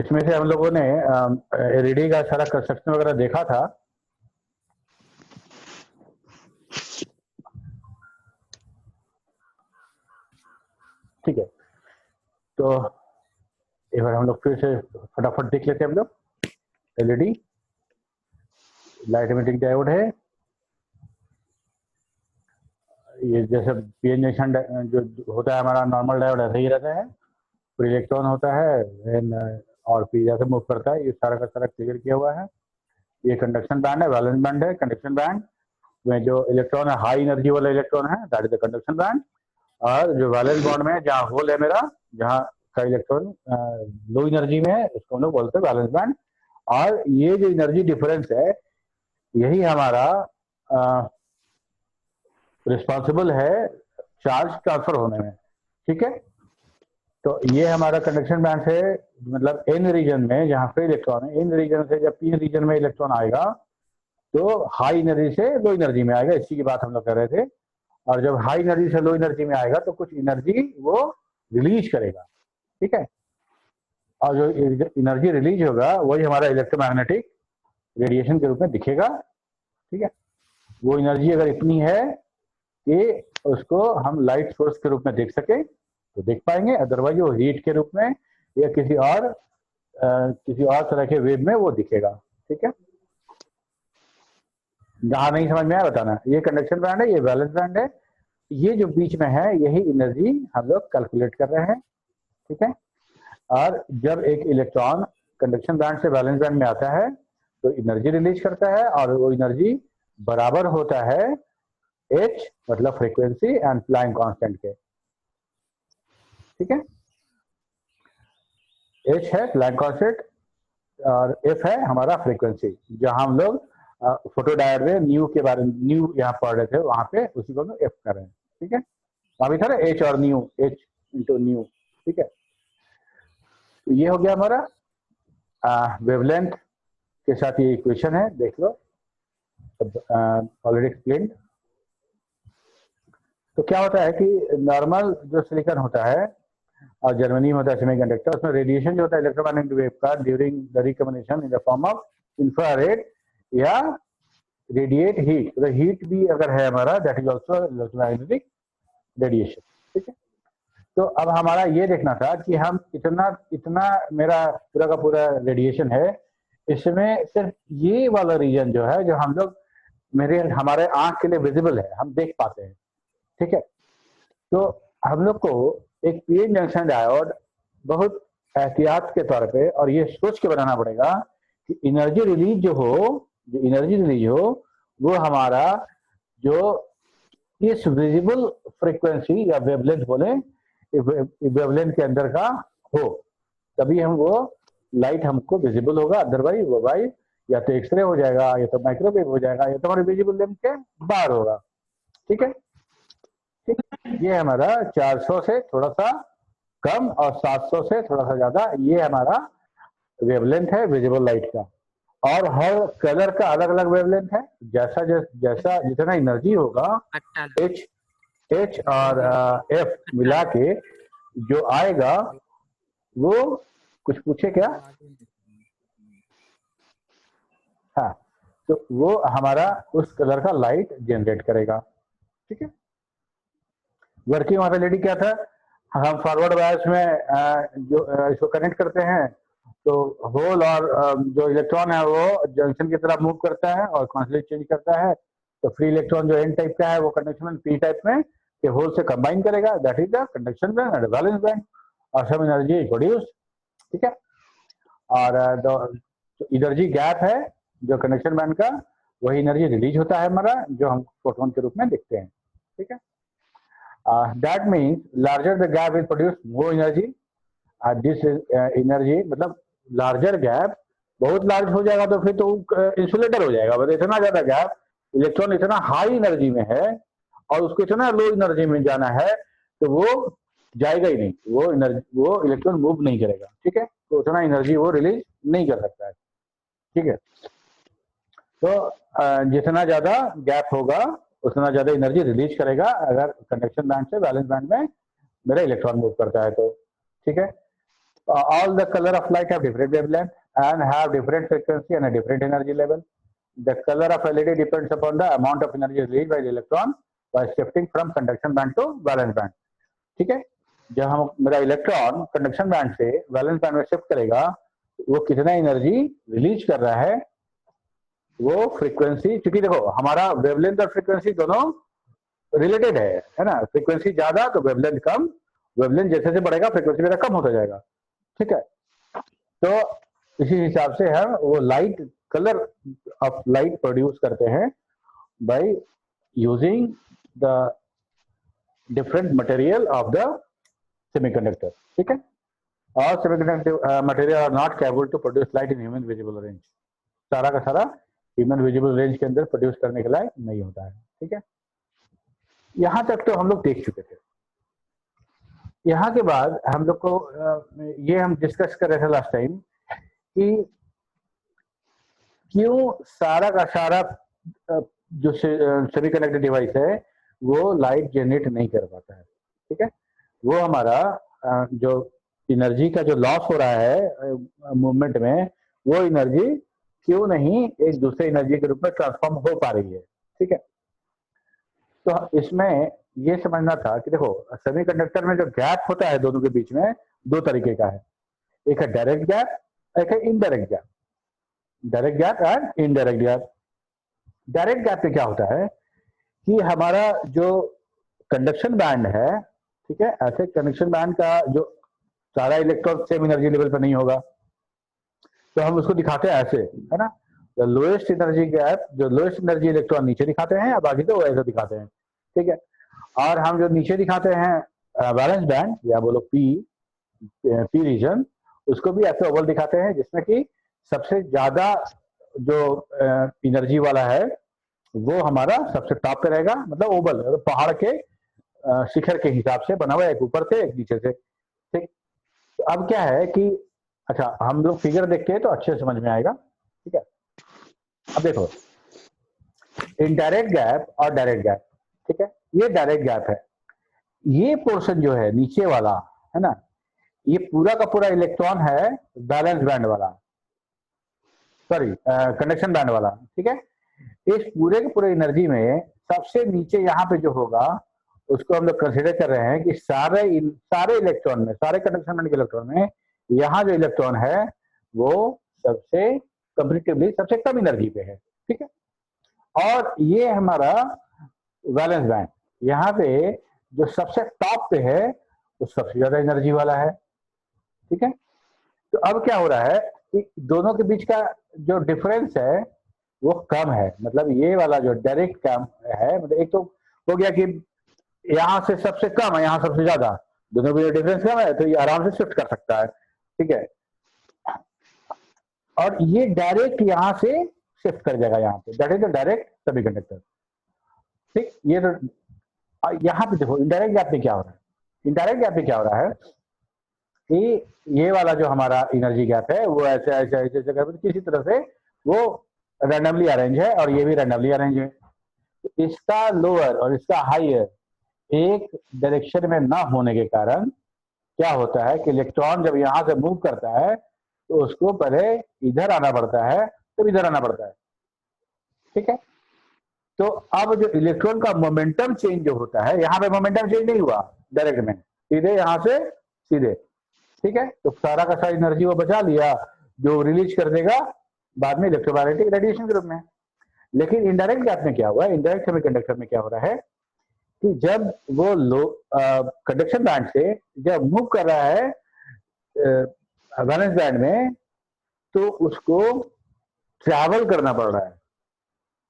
इसमें से हम लोगों ने एलईडी का सारा कंस्ट्रक्शन वगैरह देखा था। ठीक है, तो एक बार हम लोग फिर से फटाफट देख लेते हैं। हम लोग एलईडी लाइट इमिटिंग डायोड है, ये जैसे पीएन जंक्शन जो होता है हमारा नॉर्मल डायोड ऐसा ही रहता है, फिर इलेक्ट्रॉन होता है और पी जैसे मूव करता है। ये सारा का सारा क्लियर किया हुआ है। ये कंडक्शन बैंड है, वैलेंस बैंड है। कंडक्शन बैंड में जो इलेक्ट्रॉन है, हाई एनर्जी वाला इलेक्ट्रॉन है, that is the conduction band. और जो वैलेंस बॉन्ड में जहाँ होल है मेरा, जहाँ का इलेक्ट्रॉन लो एनर्जी में है, उसको हम लोग बोलते हैं वैलेंस बैंड। और ये जो एनर्जी डिफरेंस है, यही हमारा रिस्पॉन्सिबल है चार्ज ट्रांसफर होने में। ठीक है, तो ये हमारा कंडक्शन बैंड से मतलब एन रीजन में जहाँ पे इलेक्ट्रॉन है, एन रीजन से जब पी रीजन में इलेक्ट्रॉन आएगा तो हाई एनर्जी से लो एनर्जी में आएगा, इसी की बात हम लोग कर रहे थे। और जब हाई एनर्जी से लो एनर्जी में आएगा तो कुछ एनर्जी वो रिलीज करेगा। ठीक है, और जो एनर्जी रिलीज होगा वही हमारा इलेक्ट्रोमैग्नेटिक रेडिएशन के रूप में दिखेगा। ठीक है, वो एनर्जी अगर इतनी है कि उसको हम लाइट सोर्स के रूप में देख सके तो देख पाएंगे, अदरवाइज वो हीट के रूप में या किसी और तरह के वेव में वो दिखेगा। ठीक है, जहां नहीं समझ में आया बताना। ये कंडक्शन बैंड है, ये वैलेंस बैंड है, ये जो बीच में है यही एनर्जी हम लोग कैलकुलेट कर रहे हैं। ठीक है, और जब एक इलेक्ट्रॉन कंडक्शन बैंड से वैलेंस बैंड में आता है तो एनर्जी रिलीज करता है, और वो एनर्जी बराबर होता है h मतलब फ्रीक्वेंसी एंड प्लैंक कांस्टेंट के। ठीक है, h है प्लैंक कांस्टेंट और f है हमारा फ्रीक्वेंसी। जहां हम लोग फोटो डायोड में न्यू के बारे में न्यू यहाँ पढ़ रहे थे, वहां पे उसी को हम एफ कर रहे हैं। ठीक है, वहां भी था ना h और न्यू, h इंटू न्यू। ठीक है, तो ये हो गया हमारा वेवलेंथ के साथ ये इक्वेशन है, देख लो, ऑलरेडी एक्सप्लेन्ड। तो क्या होता है कि नॉर्मल जो सिलिकॉन होता है और जर्मेनियम होता है सेमीकंडक्टर, उसमें रेडिएशन जो होता है इलेक्ट्रोमैग्नेटिक वेव का during the recombination in the form of infrared या रेडिएट हीट, तो हीट भी अगर है हमारा that is also electromagnetic radiation. ठीक है, तो अब हमारा ये देखना था कि हम इतना मेरा पूरा का पूरा रेडिएशन है, इसमें सिर्फ ये वाला रीजन जो है जो हम लोग हमारे आंख के लिए विजिबल है, हम देख पाते हैं। ठीक है, तो हम लोग को एक पीएन जंक्शन डायोड बहुत एहतियात के तौर पे और ये सोच के बनाना पड़ेगा कि एनर्जी रिलीज हो वो हमारा जो इस विजिबल फ्रीक्वेंसी या वेवलेंथ बोले, वेवलेंथ के अंदर का हो, तभी हम वो लाइट हमको विजिबल होगा। अदरवाइज वो भाई या तो एक्सरे हो जाएगा, या तो माइक्रोवेव हो जाएगा, या तो हमारे विजिबल लेंथ के बाहर होगा। ठीक है, ये हमारा 400 से थोड़ा सा कम और 700 से थोड़ा सा ज्यादा, ये हमारा वेवलेंथ है विजिबल लाइट का। और हर कलर का अलग अलग वेवलेंथ है, जैसा जितना एनर्जी होगा एच और एफ मिला के जो आएगा वो कुछ पूछे क्या? हाँ, तो वो हमारा उस कलर का लाइट जनरेट करेगा। ठीक है, वर्किंग ऑसिलेटी क्या था, हम फॉरवर्ड बायस में जो इसको कनेक्ट करते हैं तो होल और जो इलेक्ट्रॉन है वो जंक्शन की तरफ मूव करता है और कॉन्सलेट चेंज करता है। तो फ्री इलेक्ट्रॉन जो एन टाइप का है वो कंडक्शन पी टाइप में के होल से कंबाइन करेगा, that is the conduction band and valence band, और सम एनर्जी इज प्रोड्यूस्ड। ठीक है, और एनर्जी गैप है जो कंडक्शन बैंड का, वही एनर्जी रिलीज होता है हमारा, जो हम फोटोन के रूप में देखते हैं। ठीक है, that means larger the gap will produce more energy. This energy मतलब लार्जर गैप, बहुत लार्ज हो जाएगा तो फिर तो इंसुलेटर हो जाएगा। बस इतना ज्यादा गैप, इलेक्ट्रॉन इतना हाई एनर्जी में है और उसको इतना लो एनर्जी में जाना है तो वो जाएगा ही नहीं, वो इलेक्ट्रॉन मूव नहीं करेगा। ठीक है, तो उतना एनर्जी वो रिलीज नहीं कर सकता है। ठीक है, तो जितना ज्यादा गैप होगा उतना ज्यादा एनर्जी रिलीज करेगा अगर कंडक्शन बैंड से वैलेंस बैंड में मेरा इलेक्ट्रॉन मूव करता है तो। ठीक है, all the color of light have different wavelength and have different frequency and a different energy level. The color of LED depends upon the amount of energy released by the electron by shifting from conduction band to valence band. ठीक है, जब हम मेरा electron conduction band से valence band में shift करेगा, वो कितना एनर्जी रिलीज कर रहा है, वो फ्रीक्वेंसी, क्योंकि देखो हमारा वेवलेंथ और फ्रीक्वेंसी दोनों रिलेटेड है ना, फ्रीक्वेंसी ज्यादा तो वेवलेंथ कम, वेवलेंथ जैसे जैसे बढ़ेगा फ्रीक्वेंसी मेरा कम होता जाएगा, ठीक है। तो इसी हिसाब से हम वो light, colour of light produce करते हैं by using the different material of the semiconductor, ठीक है। और semiconductor material are not capable to produce light in human visible range, सारा का सारा ह्यूमन विजिबल रेंज के अंदर प्रोड्यूस करने के लायक नहीं होता है, ठीक है। यहां तक तो हम लोग देख चुके थे। यहाँ के बाद हम लोग को ये हम डिस्कस कर रहे थे लास्ट टाइम कि क्यों सारा का सारा जो सेमीकंडक्टर डिवाइस है वो लाइट जनरेट नहीं कर पाता है, ठीक है। वो हमारा जो एनर्जी का जो लॉस हो रहा है मूवमेंट में, वो एनर्जी क्यों नहीं एक दूसरे एनर्जी के रूप में ट्रांसफॉर्म हो पा रही है, ठीक है। तो इसमें ये समझना था कि देखो सेमीकंडक्टर में जो गैप होता है दोनों के बीच में दो तरीके का है, एक है डायरेक्ट गैप, एक है indirect gap. Direct gap and indirect gap. Direct gap में क्या होता है कि हमारा जो कंडक्शन बैंड है, ठीक है, ऐसे कंडक्शन बैंड का जो सारा इलेक्ट्रॉन सेम एनर्जी लेवल पर नहीं होगा, तो हम उसको दिखाते हैं ऐसे, है ना, लोएस्ट एनर्जी गैप, जो लोएस्ट एनर्जी इलेक्ट्रॉन नीचे दिखाते हैं, बाकी तो ऐसे दिखाते हैं, ठीक है। और हम जो नीचे दिखाते हैं वैलेंस बैंड या बोलो पी रीजन, उसको भी ऐसे ओवल दिखाते हैं जिसमें कि सबसे ज्यादा जो एनर्जी वाला है वो हमारा सबसे टॉप पे रहेगा, मतलब ओवल पहाड़ के शिखर के हिसाब से बना हुआ है, एक ऊपर से एक नीचे से, ठीक। तो अब क्या है कि अच्छा हम लोग फिगर देखते हैं तो अच्छे समझ में आएगा, ठीक है। अब देखो इनडायरेक्ट गैप और डायरेक्ट गैप, ठीक है, ये डायरेक्ट गैप है। ये पोर्शन जो है नीचे वाला है ना, ये पूरा का पूरा इलेक्ट्रॉन है बैलेंस बैंड वाला, सॉरी कंडक्शन बैंड वाला, ठीक है। इस पूरे के पूरे एनर्जी में सबसे नीचे यहाँ पे जो होगा उसको हम लोग कंसिडर कर रहे हैं कि सारे इलेक्ट्रॉन में, सारे कंडक्शन बैंड के इलेक्ट्रॉन में यहाँ जो इलेक्ट्रॉन है वो सबसे कंपैरेटिवली सबसे कम एनर्जी पे है, ठीक है। और ये हमारा वैलेंस बैंड, यहाँ पे जो सबसे टॉप पे है वो सबसे ज्यादा एनर्जी वाला है, ठीक है। तो अब क्या हो रहा है कि दोनों के बीच का जो डिफरेंस है वो कम है, मतलब ये वाला जो डायरेक्ट कम है, मतलब एक तो हो गया कि यहाँ से सबसे कम है, यहाँ सबसे ज्यादा, दोनों में डिफरेंस कम है तो ये आराम से शिफ्ट कर सकता है, ठीक है। और ये डायरेक्ट यहाँ से शिफ्ट कर जाएगा यहाँ पे, that is the direct semiconductor, ठीक। ये तो यहाँ पे देखो इनडायरेक्ट गैप में क्या हो रहा है। इनडायरेक्ट गैप में क्या हो रहा है कि ये वाला जो हमारा एनर्जी गैप है वो ऐसे ऐसे ऐसे ऐसे करके किसी तरह से वो रैंडमली अरेंज है और ये भी रैंडमली अरेंज है। तो इसका लोअर और इसका हाइयर एक डायरेक्शन में ना होने के कारण क्या होता है कि इलेक्ट्रॉन जब यहाँ से मूव करता है तो उसको पहले इधर आना पड़ता है, तब इधर आना पड़ता है, ठीक है। तो अब जो इलेक्ट्रॉन का मोमेंटम चेंज जो होता है, यहाँ पे मोमेंटम चेंज नहीं हुआ डायरेक्ट में, सीधे यहाँ से सीधे, ठीक है। तो सारा का सारा एनर्जी वो बचा लिया जो रिलीज कर देगा बाद में इलेक्ट्रोमैग्नेटिक रेडिएशन के रूप में। लेकिन इनडायरेक्ट गैप में क्या हुआ, इनडायरेक्ट सेमीकंडक्टर में क्या हो रहा है कि जब वो कंडक्शन बैंड से जब मूव कर रहा है वैलेंस बैंड में, तो उसको ट्रैवल करना पड़ रहा है,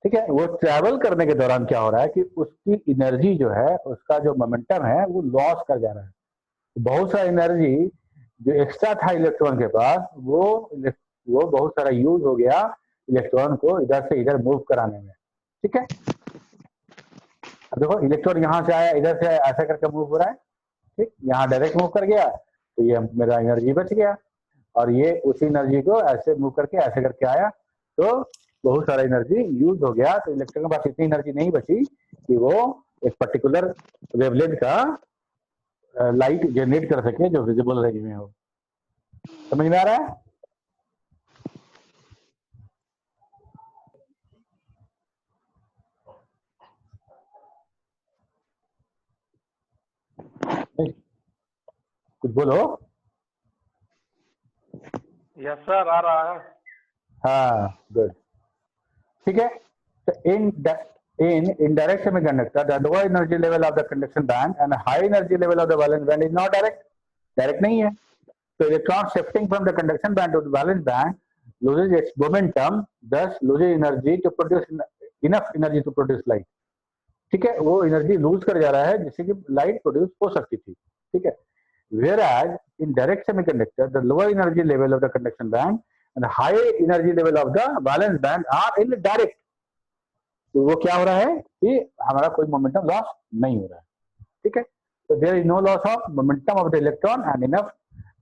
ठीक है। वो ट्रैवल करने के दौरान क्या हो रहा है कि उसकी एनर्जी जो है, उसका जो मोमेंटम है वो लॉस कर जा रहा है। बहुत सारा एनर्जी जो एक्स्ट्रा था इलेक्ट्रॉन के पास वो बहुत सारा यूज हो गया इलेक्ट्रॉन को इधर से इधर मूव कराने में, ठीक है। अब देखो इलेक्ट्रॉन यहाँ से आया, इधर से ऐसा करके मूव हो रहा है, ठीक, यहाँ डायरेक्ट मूव कर गया तो ये मेरा एनर्जी बच गया, और ये उसी एनर्जी को ऐसे मूव करके ऐसे करके आया तो बहुत सारा एनर्जी यूज हो गया। तो इलेक्ट्रॉन के पास इतनी एनर्जी नहीं बची कि वो एक पर्टिकुलर वेवलेंथ का लाइट जनरेट कर सके जो विजिबल रेंज में हो, समझ में आ रहा है? कुछ बोलो। यस सर, आ रहा है। हाँ, गुड। ठीक है, तो in indirect semiconductor, the lower energy level of the conduction band and high energy level of the valence band is not direct नहीं है। So electron shifting from the conduction band to the valence band loses its momentum, thus loses energy to produce enough energy to produce light। ठीक है, वो energy lose कर जा रहा है जिससे कि लाइट प्रोड्यूस हो सकती थी। ठीक है, whereas in direct semiconductor the lower energy level of the conduction band and the high energy level of the valence band are in direct। तो वो क्या हो रहा है कि हमारा कोई मोमेंटम लॉस नहीं हो रहा है। ठीक है, तो there is no loss of momentum of the electron and enough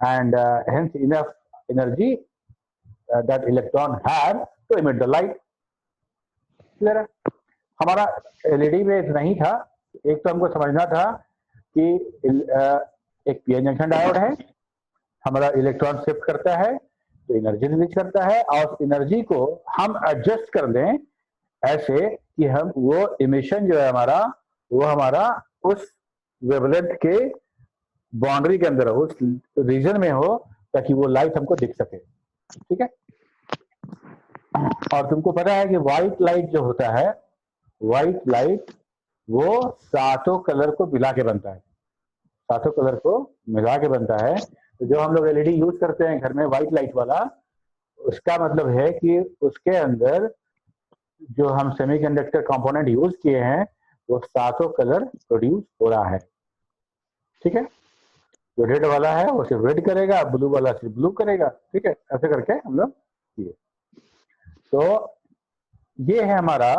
and hence enough energy that electron have to emit the light. Clear है? हमारा एलईडी में इतना ही था। एक तो हमको समझना था कि एक पीएन जंक्शन डायोड है, हमारा इलेक्ट्रॉन शिफ्ट करता है तो एनर्जी रिलीज करता है, और एनर्जी को हम एडजस्ट कर दें ऐसे कि हम वो इमिशन जो है हमारा, वो हमारा उस वेवलेंथ के बाउंड्री के अंदर हो, उस रीजन में हो, ताकि वो लाइट हमको दिख सके। ठीक है, और तुमको पता है कि व्हाइट लाइट जो होता है, व्हाइट लाइट वो सातों कलर को मिला के बनता है, सातों कलर को मिला के बनता है। तो जो हम लोग एलईडी यूज करते हैं घर में व्हाइट लाइट वाला, उसका मतलब है कि उसके अंदर जो हम सेमीकंडक्टर कंपोनेंट यूज किए हैं वो सातों कलर प्रोड्यूस हो रहा है। ठीक है, जो रेड वाला है वो सिर्फ रेड करेगा, ब्लू वाला सिर्फ ब्लू करेगा। ठीक है, ऐसे करके हम लोग किए। तो ये है हमारा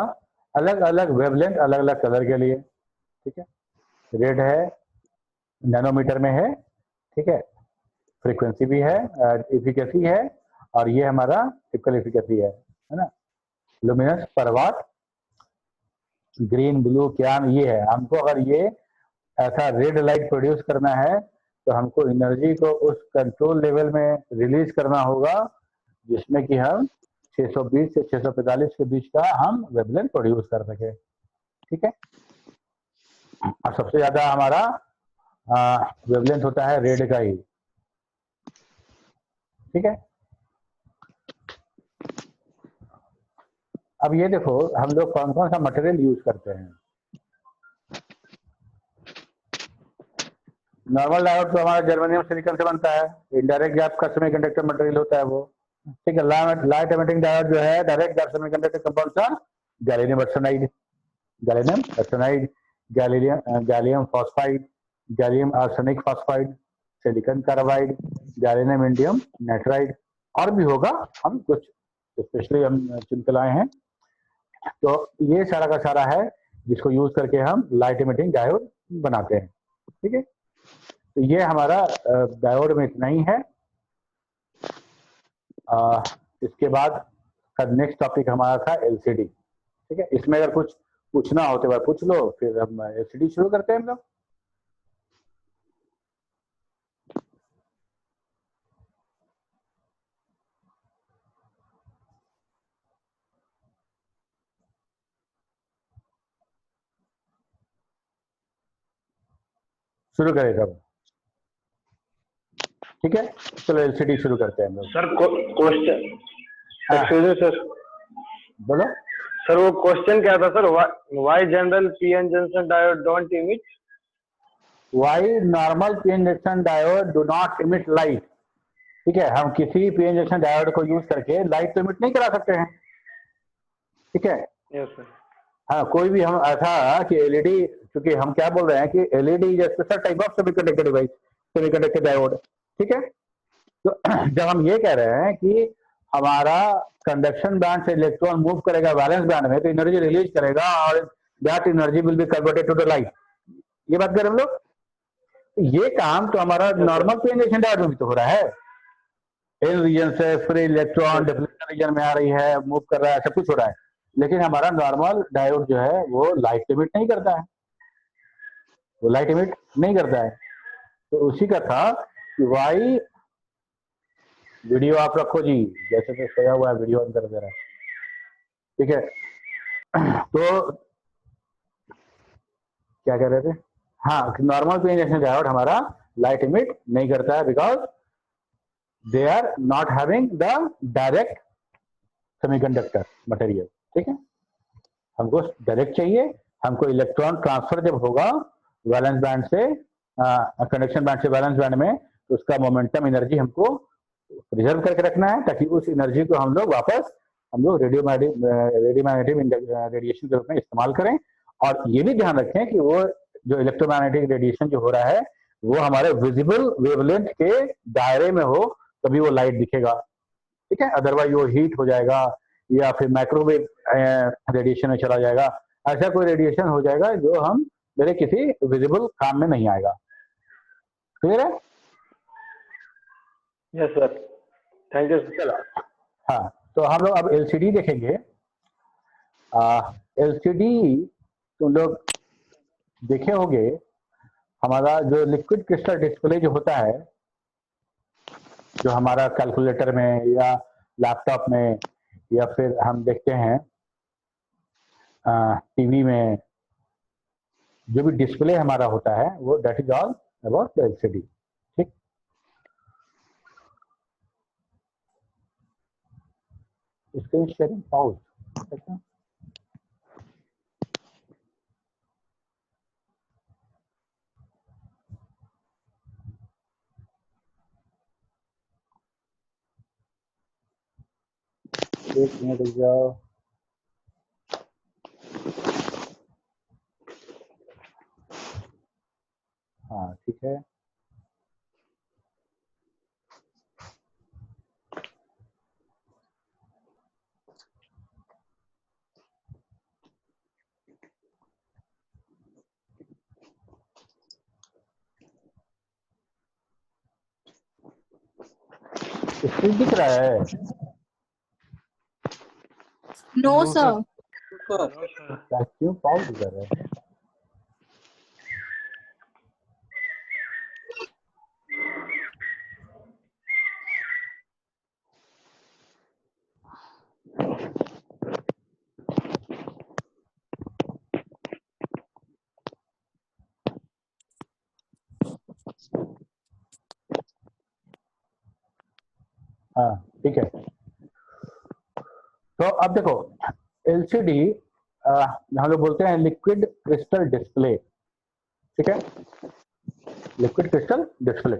अलग अलग वेवलेंथ, अलग अलग कलर के लिए। ठीक है, रेड है नैनोमीटर में है। ठीक है, फ्रीक्वेंसी भी है, एफिकेसी है, और ये हमारा टिपिकल एफिकेसी है ना, लुमिनस पर वाट। ग्रीन ब्लू क्या ये है, हमको अगर ये ऐसा रेड लाइट प्रोड्यूस करना है तो हमको एनर्जी को उस कंट्रोल लेवल में रिलीज करना होगा जिसमें कि हम 620 से 645 के बीच का हम वेवलेंथ प्रोड्यूस कर सके। ठीक है, और सबसे ज्यादा हमारा वेवलेंथ होता है रेड का ही। ठीक है, अब ये देखो हम लोग कौन कौन सा मटेरियल यूज करते हैं। नॉर्मल डायोड तो हमारा जर्मेनियम सिलिकॉन से बनता है, इनडायरेक्ट गैप का सेमीकंडक्टर मटेरियल होता है वो। ठीक है, लाइट एमिटिंग डायोड जो है डायरेक्ट गैप सेमीकंडक्टर कंपाउंड का gallium arsenide, gallium arsenide, gallium phosphide, gallium arsenic phosphide, silicon carbide, gallium indium nitride, और भी होगा, हम कुछ स्पेशली हम चुन के लाए हैं। तो ये सारा का सारा है जिसको यूज करके हम लाइट एमिटिंग डायोड बनाते हैं। ठीक है, तो ये हमारा डायोड में इतना ही है। इसके बाद का नेक्स्ट टॉपिक हमारा था एलसीडी। ठीक है, इसमें अगर कुछ पूछना हो तो बार पूछ लो, फिर हम एलसीडी शुरू करते हैं हम लोग। शुरू करें तब। ठीक है, चलो एलसीडी शुरू करते हैं हम लोग। सर क्वेश्चन सर बोलो सर, वो क्वेश्चन क्या था sir? Why general PN junction diode don't emit? Why normal PN junction diode do not emit light. ठीक है, हम किसी पीएन जंक्शन डायोड को यूज करके लाइट तो इमिट नहीं करा सकते हैं। ठीक है, यस सर। हाँ, कोई भी हम ऐसा कि एलईडी, क्योंकि हम क्या बोल रहे हैं कि LED is special type of semiconductor device, semiconductor diode. ठीक है, तो जब हम ये कह रहे हैं कि हमारा कंडक्शन बैंड से इलेक्ट्रॉन मूव करेगा वैलेंस बैंड में तो एनर्जी रिलीज करेगा और that energy will be converted to the light, ये बात कर हम लोग। ये काम तो हमारा नॉर्मल पीएन जंक्शन डायोड में भी तो हो रहा है। इन रीजन से फ्री इलेक्ट्रॉन डिप्लीशन रीजन में आ रही है, मूव कर रहा है, सब कुछ हो रहा है, लेकिन हमारा नॉर्मल डायोड जो है वो लाइट इमिट नहीं करता है, वो लाइट इमिट नहीं करता है। तो उसी का था कि वाई वीडियो आप रखो जी, जैसे तो सोया हुआ है वीडियो ऑन कर दे रहा है, ठीक है। तो क्या कह रहे थे, हाँ, नॉर्मल पीएन जंक्शन डायोड हमारा लाइट इमिट नहीं करता है because they are not having the direct semiconductor material, ठीक है। हमको डायरेक्ट चाहिए, हमको इलेक्ट्रॉन ट्रांसफर जब होगा वैलेंस बैंड से कंडक्शन बैंड से वैलेंस बैंड में, तो उसका मोमेंटम एनर्जी हमको रिजर्व करके रखना है, ताकि उस एनर्जी को हम लोग वापस रेडियोमैग्नेटिक रेडिएशन के रूप में इस्तेमाल करें। और ये भी ध्यान रखें कि वो जो इलेक्ट्रोमैग्नेटिक रेडिएशन जो हो रहा है वो हमारे विजिबल वेवलेंथ के दायरे में हो, तभी वो लाइट दिखेगा, ठीक है। अदरवाइज वो हीट हो जाएगा या फिर माइक्रोवेव रेडिएशन में चला जाएगा, ऐसा कोई रेडिएशन हो जाएगा जो हम मेरे किसी विजिबल काम में नहीं आएगा। क्लियर है? Yes sir, thank you. चलो, हाँ, तो हम लोग अब एलसीडी देखेंगे। एलसीडी तुम लोग देखे होंगे, हमारा जो लिक्विड क्रिस्टल डिस्प्ले जो होता है, जो हमारा कैलकुलेटर में या लैपटॉप में या फिर हम देखते हैं टीवी में, जो भी डिस्प्ले हमारा होता है वो that is all about the LCD, ठीक। स्क्रीन शेयरिंग पाउज, एक मिनट रुक जाओ। हाँ, ठीक है। स्क्रीन दिख रहा है? No sir. क्यों पाउज कर रहा है? हाँ, ठीक है। तो अब देखो, एलसीडी हम लोग बोलते हैं लिक्विड क्रिस्टल डिस्प्ले, ठीक है। लिक्विड क्रिस्टल डिस्प्ले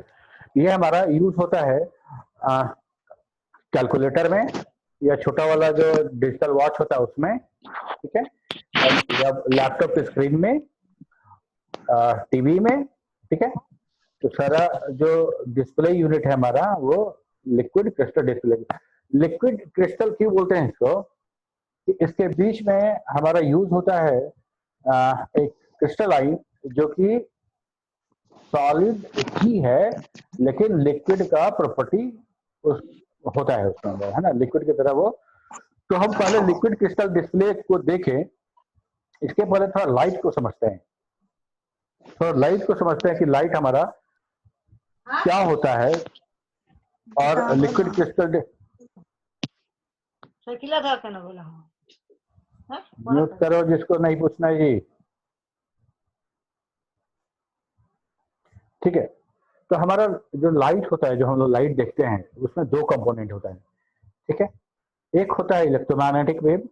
ये हमारा यूज होता है कैलकुलेटर में, या छोटा वाला जो डिजिटल वॉच होता है उसमें, ठीक है, या लैपटॉप की स्क्रीन में, टीवी में, ठीक है। तो सारा जो डिस्प्ले यूनिट है हमारा वो liquid crystal display. Liquid crystal क्यों बोलते हैं इसको, कि इसके बीच में हमारा यूज होता है एक क्रिस्टलाइन जो कि सॉलिड ही है, लेकिन लिक्विड का प्रॉपर्टी उस होता है उसके अंदर, है ना, लिक्विड की तरह वो। तो हम पहले लिक्विड क्रिस्टल डिस्प्ले को देखें, इसके पहले थोड़ा लाइट को समझते हैं। तो लाइट को समझते हैं कि लाइट हमारा क्या होता है, और लिक्विड क्रिस्टल म्यूट करो जिसको नहीं पूछना है जी, ठीक है। तो हमारा जो लाइट होता है, जो हम लोग लाइट देखते हैं, उसमें दो कंपोनेंट होता है, ठीक है। एक होता है इलेक्ट्रोमैग्नेटिक वेव,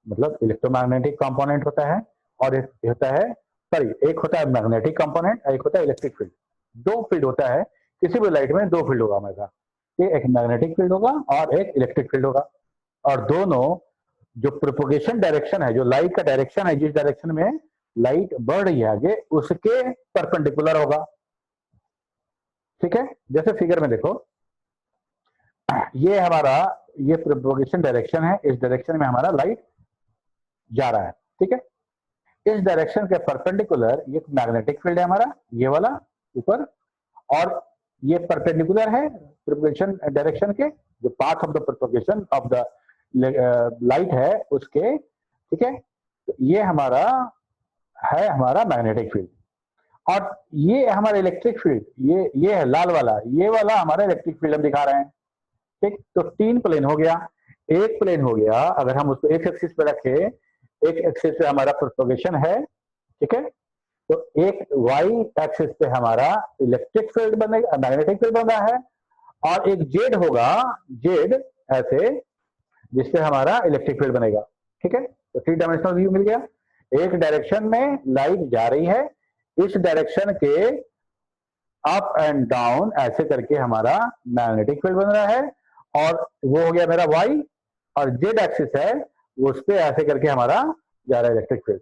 मतलब इलेक्ट्रोमैग्नेटिक कंपोनेंट होता है, और एक होता है एक होता है मैग्नेटिक कंपोनेंट, एक होता है इलेक्ट्रिक फील्ड। दो फील्ड होता है, किसी भी लाइट में दो फील्ड होगा हमेशा, एक मैग्नेटिक फील्ड होगा और एक इलेक्ट्रिक फील्ड होगा। और दोनों जो प्रोपोगेशन डायरेक्शन है, जो लाइट का डायरेक्शन है, जिस डायरेक्शन में लाइट बढ़ रही है आगे, उसके परपेंडिकुलर होगा, ठीक है। जैसे फिगर में देखो, ये हमारा ये प्रोपोगेशन डायरेक्शन है, इस डायरेक्शन में हमारा लाइट जा रहा है, ठीक है। इस डायरेक्शन के परपेंडिकुलर ये मैग्नेटिक फील्ड है हमारा, ये वाला ऊपर, और ये परपेंडिकुलर है प्रोपोगेशन डायरेक्शन के, जो path of the propagation of the light है उसके, ठीक है। तो ये हमारा है हमारा मैग्नेटिक फील्ड, और ये हमारा इलेक्ट्रिक फील्ड, ये है लाल वाला, ये वाला हमारा इलेक्ट्रिक फील्ड हम दिखा रहे हैं, ठीक, तो 3 प्लेन हो गया। एक प्लेन हो गया, अगर हम उसको एक एक्सिस पे रखे, एक एक्सिस पे हमारा प्रोपगेशन है, ठीक है, तो एक वाई एक्सिस पे हमारा इलेक्ट्रिक फील्ड बनेगा, मैग्नेटिक फील्ड बन रहा है, और एक जेड होगा, जेड ऐसे, जिसपे हमारा इलेक्ट्रिक फील्ड बनेगा। ठीक है, तो 3 डायमेंशनल व्यू मिल गया। एक डायरेक्शन में लाइट जा रही है, इस डायरेक्शन के अप एंड डाउन ऐसे करके हमारा मैग्नेटिक फील्ड बन रहा है, और वो हो गया मेरा वाई, और जेड एक्सिस है, उस पे ऐसे करके हमारा जा रहा है इलेक्ट्रिक फील्ड।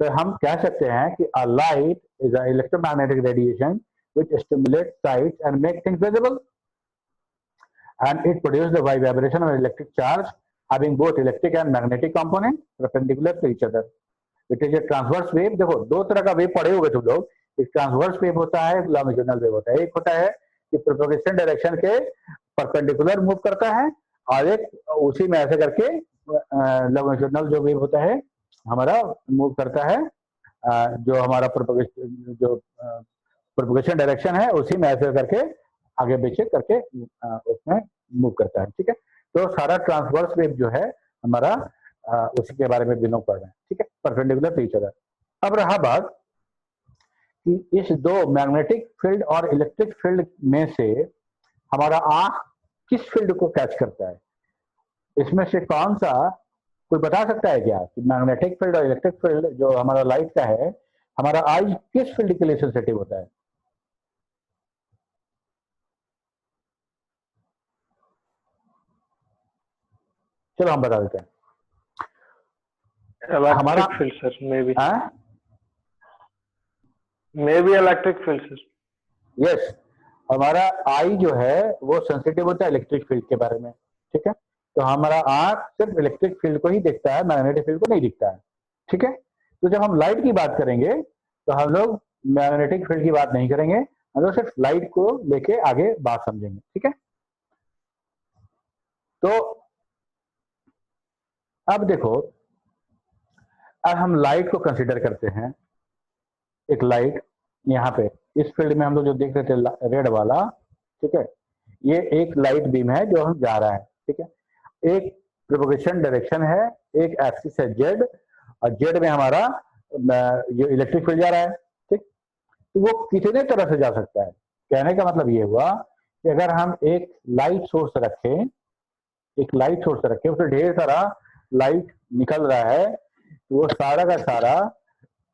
तो हम कह सकते हैं कि a light is an electromagnetic radiation which stimulates sight and makes things visible, and it produces the vibration of an electric charge having both electric and magnetic component perpendicular to each other. It is a transverse wave। देखो, दो तरह का wave पढ़े होंगे तुम लोग, एक transverse wave होता है, एक लॉन्गिट्यूडनल वेव होता है। एक होता है कि प्रोपगेशन डायरेक्शन के परपेंडिकुलर मूव करता है, और एक उसी में ऐसे करके लॉन्गिट्यूडनल जो वेव होता है हमारा मूव करता है, जो हमारा प्रोपगेशन डायरेक्शन है उसी में ऐसे करके आगे पीछे करके उसमें मूव करता है। ठीक है, तो सारा ट्रांसवर्स वेव जो है हमारा उसी के बारे में बिलोंग कर रहे हैं। ठीक है, परपेंडिकुलर टू ईच अदर। अब रहा बात कि इस दो मैग्नेटिक फील्ड और इलेक्ट्रिक फील्ड में से हमारा आंख किस फील्ड को कैच करता है, इसमें से कौन सा कोई बता सकता है क्या कि मैग्नेटिक फील्ड और इलेक्ट्रिक फील्ड जो हमारा लाइट का है, हमारा आई किस फील्ड के लिए सेंसिटिव होता है? चलो हम बता देते हैं। हमारा electric field sir, may be हाँ, इलेक्ट्रिक फील्ड सर। यस, हमारा आई जो है वो सेंसिटिव होता है इलेक्ट्रिक फील्ड के बारे में। ठीक है, तो हमारा आंख सिर्फ इलेक्ट्रिक फील्ड को ही देखता है, मैग्नेटिक फील्ड को नहीं दिखता है। ठीक है, तो जब हम लाइट की बात करेंगे तो हम लोग मैग्नेटिक फील्ड की बात नहीं करेंगे, हम लोग सिर्फ लाइट को लेके आगे बात समझेंगे। ठीक है, तो अब देखो, अब हम लाइट को कंसीडर करते हैं। एक लाइट यहाँ पे इस फील्ड में हम लोग जो देख रहे थे रेड वाला, ठीक है, ये एक लाइट बीम है जो हम जा रहा है। ठीक है, एक प्रोपगेशन डायरेक्शन है, एक एक्सिस है जेड, और जेड में हमारा ये इलेक्ट्रिक फील्ड जा रहा है। ठीक, तो वो कितने तरह से जा सकता है? कहने का मतलब ये हुआ कि अगर हम एक लाइट सोर्स रखें, एक लाइट सोर्स रखें, उससे ढेर सारा लाइट निकल रहा है, तो वो सारा का सारा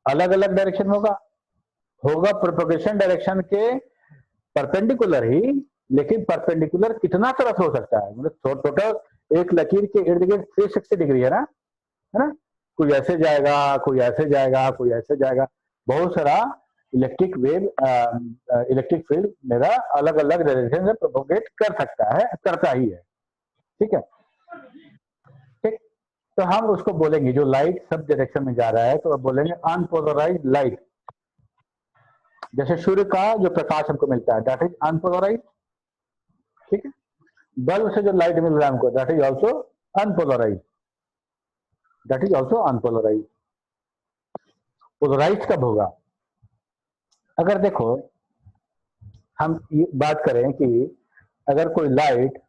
अलग अलग डायरेक्शन होगा प्रोपगेशन डायरेक्शन के परपेंडिकुलर ही, लेकिन परपेंडिकुलर कितना तरफ हो सकता है? मतलब टोटल एक लकीर के इर्द गिर्द 360 डिग्री है ना? कोई ऐसे जाएगा, कोई ऐसे जाएगा, कोई ऐसे जाएगा। बहुत सारा इलेक्ट्रिक वेव, इलेक्ट्रिक फील्ड मेरा अलग अलग डायरेक्शन से प्रोपोगेट कर सकता है, करता ही है। ठीक है, ठीक, तो हम उसको बोलेंगे जो लाइट सब डायरेक्शन में जा रहा है, तो बोलेंगे अनपोलराइज्ड लाइट। जैसे सूर्य का जो प्रकाश हमको मिलता है, दैट इज अनपोलराइज्ड। ठीक है, बल्ब से जो लाइट मिल रहा है हमको, that is also unpolarised, that is also unpolarised. Polarised कब होगा? अगर देखो हम ये बात करें कि अगर कोई लाइट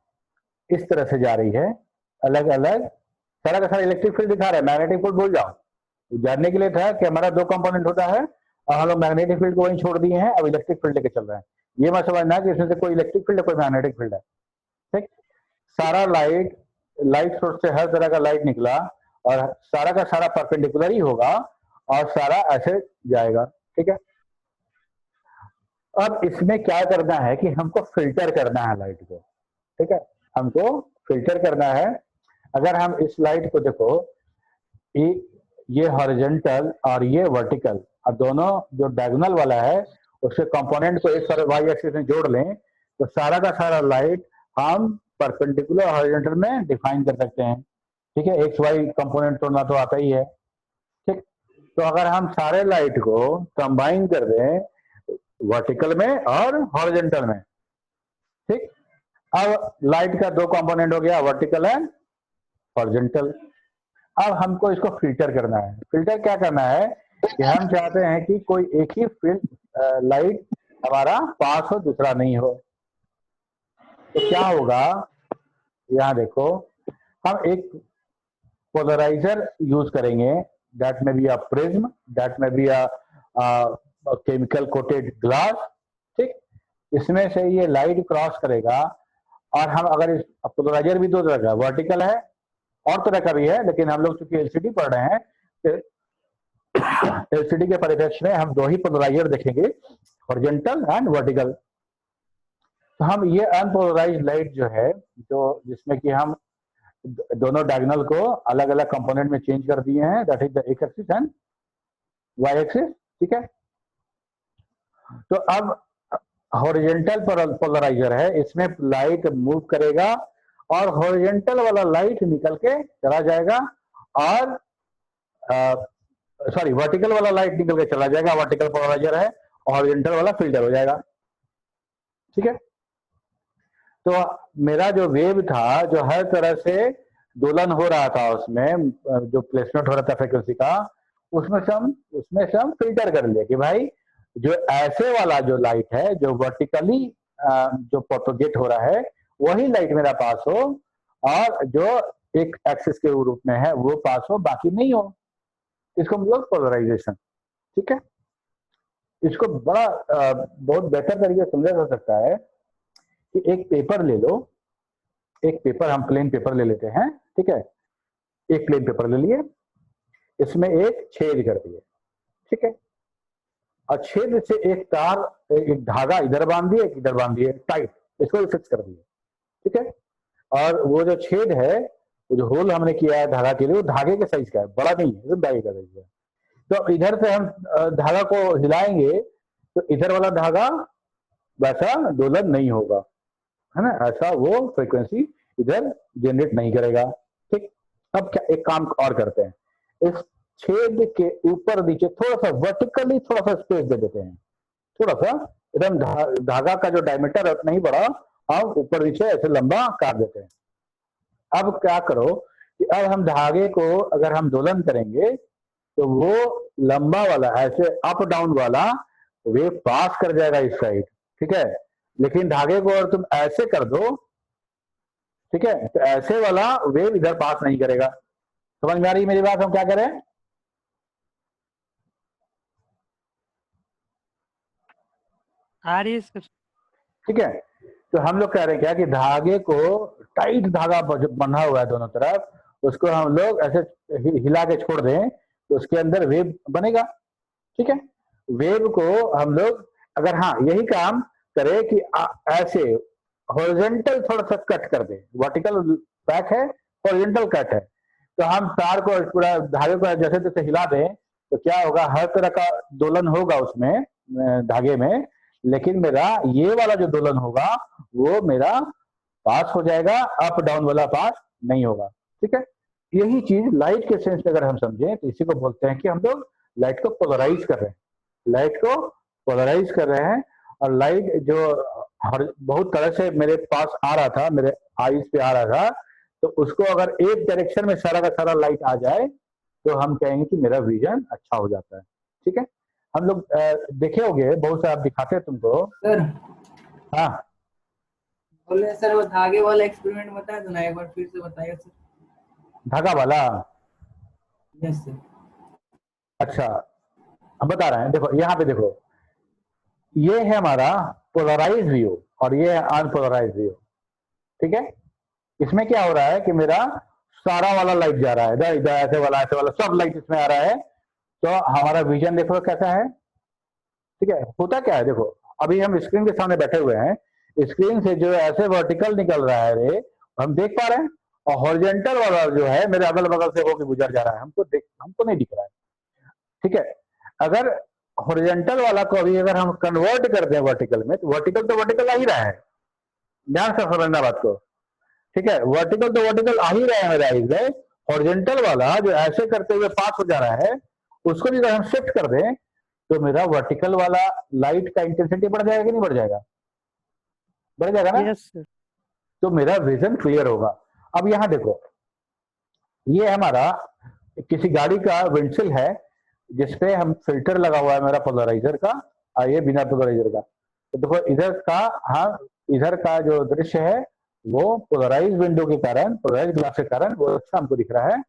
इस तरह से जा रही है, अलग अलग सारा का सारा इलेक्ट्रिक फील्ड दिखा रहा है, मैग्नेटिक फील्ड भूल जाओ, जानने के लिए था कि हमारा दो कंपोनेंट होता है, और हम लोग मैग्नेटिक फील्ड को वहीं छोड़ दिए हैं, अब इलेक्ट्रिक फील्ड लेके चल रहे हैं। ये मत समझना कि इसमें से कोई इलेक्ट्रिक फील्ड है, कोई मैग्नेटिक फील्ड है। ठीक, सारा लाइट सोर्स से हर तरह का लाइट निकला, और सारा का सारा परपेंडिकुलर ही होगा, और सारा ऐसे जाएगा। ठीक है, अब इसमें क्या करना है कि हमको फिल्टर करना है लाइट को। ठीक है, हमको फिल्टर करना है। अगर हम इस लाइट को देखो, ये हॉरिजॉन्टल और ये वर्टिकल, और दोनों जो डायगोनल वाला है उसके कंपोनेंट को एक सारे वाई एक्सिस में जोड़ लें, तो सारा का सारा लाइट हम परपेंडिकुलर हॉरिजॉन्टल में डिफाइन कर सकते हैं। ठीक है, एक्स वाई कंपोनेंट तोड़ना तो आता ही है। ठीक, तो अगर हम सारे लाइट को कंबाइन कर दें वर्टिकल में और हॉरिजॉन्टल में, ठीक, अब लाइट का दो कंपोनेंट हो गया, वर्टिकल एंड हॉरिजॉन्टल। अब हमको इसको फिल्टर करना है। फिल्टर क्या करना है कि हम चाहते हैं कि कोई एक ही फील्ड लाइट हमारा पास हो, दूसरा नहीं हो। तो क्या होगा यहाँ देखो, हम एक पोलराइजर यूज करेंगे, दैट में बी अ प्रिज्म, दैट में be a chemical coated glass, ठीक। इसमें से ये लाइट क्रॉस करेगा, और हम अगर इस पोलराइजर भी दो तरह का, वर्टिकल है और तरह का भी है, लेकिन हम लोग चूंकि एलसीडी पढ़ रहे हैं, एलसीडी के परिप्रेक्ष्य में हम दो ही पोलराइजर देखेंगे, हॉरिजॉन्टल एंड वर्टिकल। तो हम ये अनपोलराइज्ड लाइट जो है, जो जिसमें कि हम दोनों डायगोनल को अलग अलग कंपोनेंट में चेंज कर दिए हैं, that is the X axis and Y axis, ठीक है। तो अब हॉरिजॉन्टल पोलराइजर है, इसमें लाइट मूव करेगा और हॉरिजॉन्टल वाला लाइट निकल के चला जाएगा, और सॉरी वर्टिकल वाला लाइट निकल के चला जाएगा, वर्टिकल पोलराइजर है, हॉरिजॉन्टल वाला फिल्टर हो जाएगा, ठीक है। तो मेरा जो वेव था, जो हर तरह से दोलन हो रहा था, उसमें जो प्लेसमेंट हो रहा था फ्रीक्वेंसी का, उसमें से हम फिल्टर कर लिए कि भाई जो ऐसे वाला जो लाइट है, जो वर्टिकली जो प्रोपोगेट हो रहा है, वही लाइट मेरा पास हो, और जो एक एक्सिस के रूप में है वो पास हो, बाकी नहीं हो। इसको मतलब पोलराइजेशन, ठीक है। इसको बड़ा बहुत बेहतर तरीके से समझा जा सकता है कि एक पेपर ले लो, एक पेपर, हम प्लेन पेपर ले लेते हैं, ठीक है। एक प्लेन पेपर ले लिए, इसमें एक छेद कर दिए, ठीक है, और छेद से एक तार, एक धागा इधर बांध दिए, एक इधर बांध दिए टाइट, इसको भी फिक्स कर दिए, ठीक है। और वो जो छेद है, वो जो होल हमने किया है धागा के लिए, वो धागे के साइज का है, बड़ा नहीं है, सिर्फ धागे का साइज है। तो इधर से हम धागा को हिलाएंगे तो इधर वाला धागा वैसा दोलन नहीं होगा, है ना, ऐसा वो फ्रीक्वेंसी इधर जनरेट नहीं करेगा, ठीक। अब क्या, एक काम और करते हैं, इस छेद के ऊपर नीचे थोड़ा सा वर्टिकली थोड़ा सा स्पेस दे देते हैं, थोड़ा सा, एकदम धागा का जो डायमीटर है उतना ही बड़ा, हम ऊपर नीचे ऐसे लंबा काट देते हैं। अब क्या करो कि अब हम धागे को अगर हम दोलन करेंगे तो वो लंबा वाला ऐसे अप डाउन वाला वेव पास कर जाएगा इस साइड, ठीक है। लेकिन धागे को अगर तुम ऐसे कर दो, ठीक है, तो ऐसे वाला वेव इधर पास नहीं करेगा। समझ में आ रही है मेरी बात? हम क्या करें, आ रही है सर। ठीक है। तो हम लोग कह रहे हैं क्या कि धागे को टाइट धागा बंधा हुआ है दोनों तरफ, उसको हम लोग ऐसे हिला के छोड़ दें तो उसके अंदर वेव बनेगा, ठीक है। वेव को हम लोग अगर हाँ यही काम करें कि ऐसे हॉरिजॉन्टल थोड़ा सा कट कर दें, वर्टिकल बैक है, हॉरिजॉन्टल कट है, तो हम तार को पूरा धागे को जैसे तैसे हिला दें तो क्या होगा, हर तरह का दोलन होगा उसमें धागे में, लेकिन मेरा ये वाला जो दोलन होगा वो मेरा पास हो जाएगा, अप डाउन वाला पास नहीं होगा, ठीक है। यही चीज लाइट के सेंस में अगर हम समझें तो इसी को बोलते हैं कि हम लोग लाइट को पोलराइज कर रहे हैं, लाइट को पोलराइज कर रहे हैं। और लाइट जो बहुत तरह से मेरे पास आ रहा था, मेरे आईज पे आ रहा था, तो उसको अगर एक डायरेक्शन में सारा का सारा लाइट आ जाए तो हम कहेंगे कि मेरा विजन अच्छा हो जाता है, ठीक है। हम लोग देखे होंगे बहुत सारे, आप दिखाते हैं तुमको सर। हाँ बोले सर वो धागे वाला एक्सपेरिमेंट बताया था ना, एक बार फिर से बताइए सर। धागा वाला? Yes sir. अच्छा हम बता रहे हैं, देखो यहाँ पे देखो, ये है हमारा पोलराइज व्यू और ये है अनपोलराइज व्यू, ठीक है। इसमें क्या हो रहा है कि मेरा सारा वाला लाइट जा रहा है, इधर इधर ऐसे वाला सब लाइट इसमें आ रहा है, तो हमारा विजन देखो कैसा है, ठीक है। होता क्या है, देखो अभी हम स्क्रीन के सामने बैठे हुए हैं, स्क्रीन से जो ऐसे वर्टिकल निकल रहा है रे हम देख पा रहे हैं, और हॉरिजॉन्टल वाला जो है मेरे अगल बगल से होकर गुजर जा रहा है, हमको नहीं दिख रहा है, ठीक है। अगर हॉरिजॉन्टल वाला को अभी अगर हम कन्वर्ट कर दें वर्टिकल में, तो वर्टिकल आ ही रहा है, ध्यान से समझना बात को, ठीक है। वर्टिकल तो वर्टिकल आ ही रहा है मेरे आइज में, हॉरिजॉन्टल वाला जो ऐसे करते हुए पास हो जा रहा है, उसको भी अगर हम शिफ्ट कर दें तो मेरा वर्टिकल वाला लाइट का इंटेंसिटी बढ़ जाएगा कि नहीं बढ़ जाएगा? बढ़ जाएगा ना, यस सर। तो मेरा विजन क्लियर होगा। अब यहाँ देखो, ये हमारा किसी गाड़ी का विंडशिल है जिसपे हम फिल्टर लगा हुआ है मेरा पोलराइजर का, और ये बिना पोलराइजर का। तो देखो इधर का, हाँ इधर का जो दृश्य है वो पोलराइज विंडो के कारण, पोलराइज ग्लास के कारण वो अच्छा हमको दिख रहा है,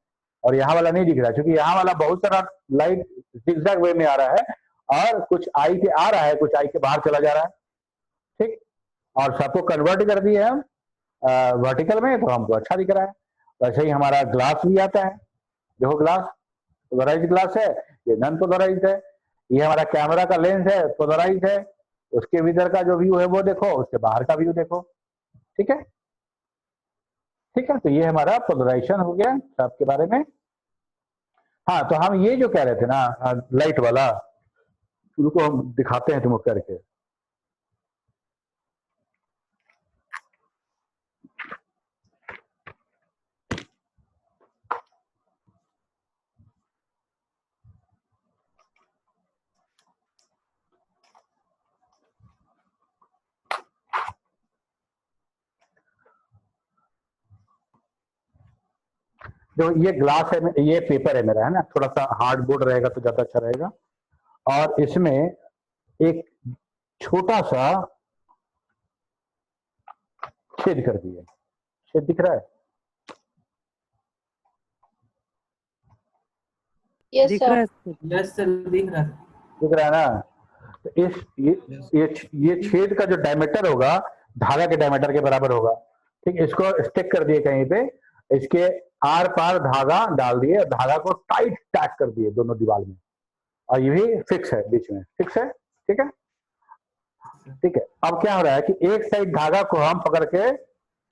और यहाँ वाला नहीं दिख रहा है, क्योंकि यहाँ वाला बहुत सारा लाइट जिगजैग वे में आ रहा है और कुछ आई के आ रहा है, कुछ आई के बाहर चला जा रहा है। ठीक, और सबको कन्वर्ट कर दिए हम वर्टिकल में, तो हमको अच्छा दिख रहा है। वैसे ही हमारा ग्लास भी आता है, देखो ग्लास पोलराइज ग्लास है, ये नॉन पोलराइज है। ये हमारा कैमरा का लेंस है, पोलराइज है, उसके भीतर का जो व्यू है वो देखो, उसके बाहर का व्यू देखो। ठीक है, ठीक है, तो ये हमारा पोलराइजेशन हो गया सबके बारे में। हाँ, तो हम ये जो कह रहे थे ना लाइट वाला, उनको हम दिखाते हैं तुमको करके। जो ये ग्लास है, ये पेपर है मेरा, है ना, थोड़ा सा हार्ड बोर्ड रहेगा तो ज्यादा अच्छा रहेगा। और इसमें एक छोटा सा छेद कर दिए, छेद दिख रहा है? Yes, दिख sir. रहा है sir? यस सर, दिख रहा है। दिख रहा है ना? तो ये छेद का जो डायमीटर होगा धागा के डायमीटर के बराबर होगा। ठीक, इसको स्टिक कर दिए कहीं पे, इसके आर पार धागा डाल दिए, धागा को टाइट टैक कर दिए दोनों दीवार में, और ये भी फिक्स है, बीच में फिक्स है। ठीक है, ठीक है। अब क्या हो रहा है कि एक साइड धागा को हम पकड़ के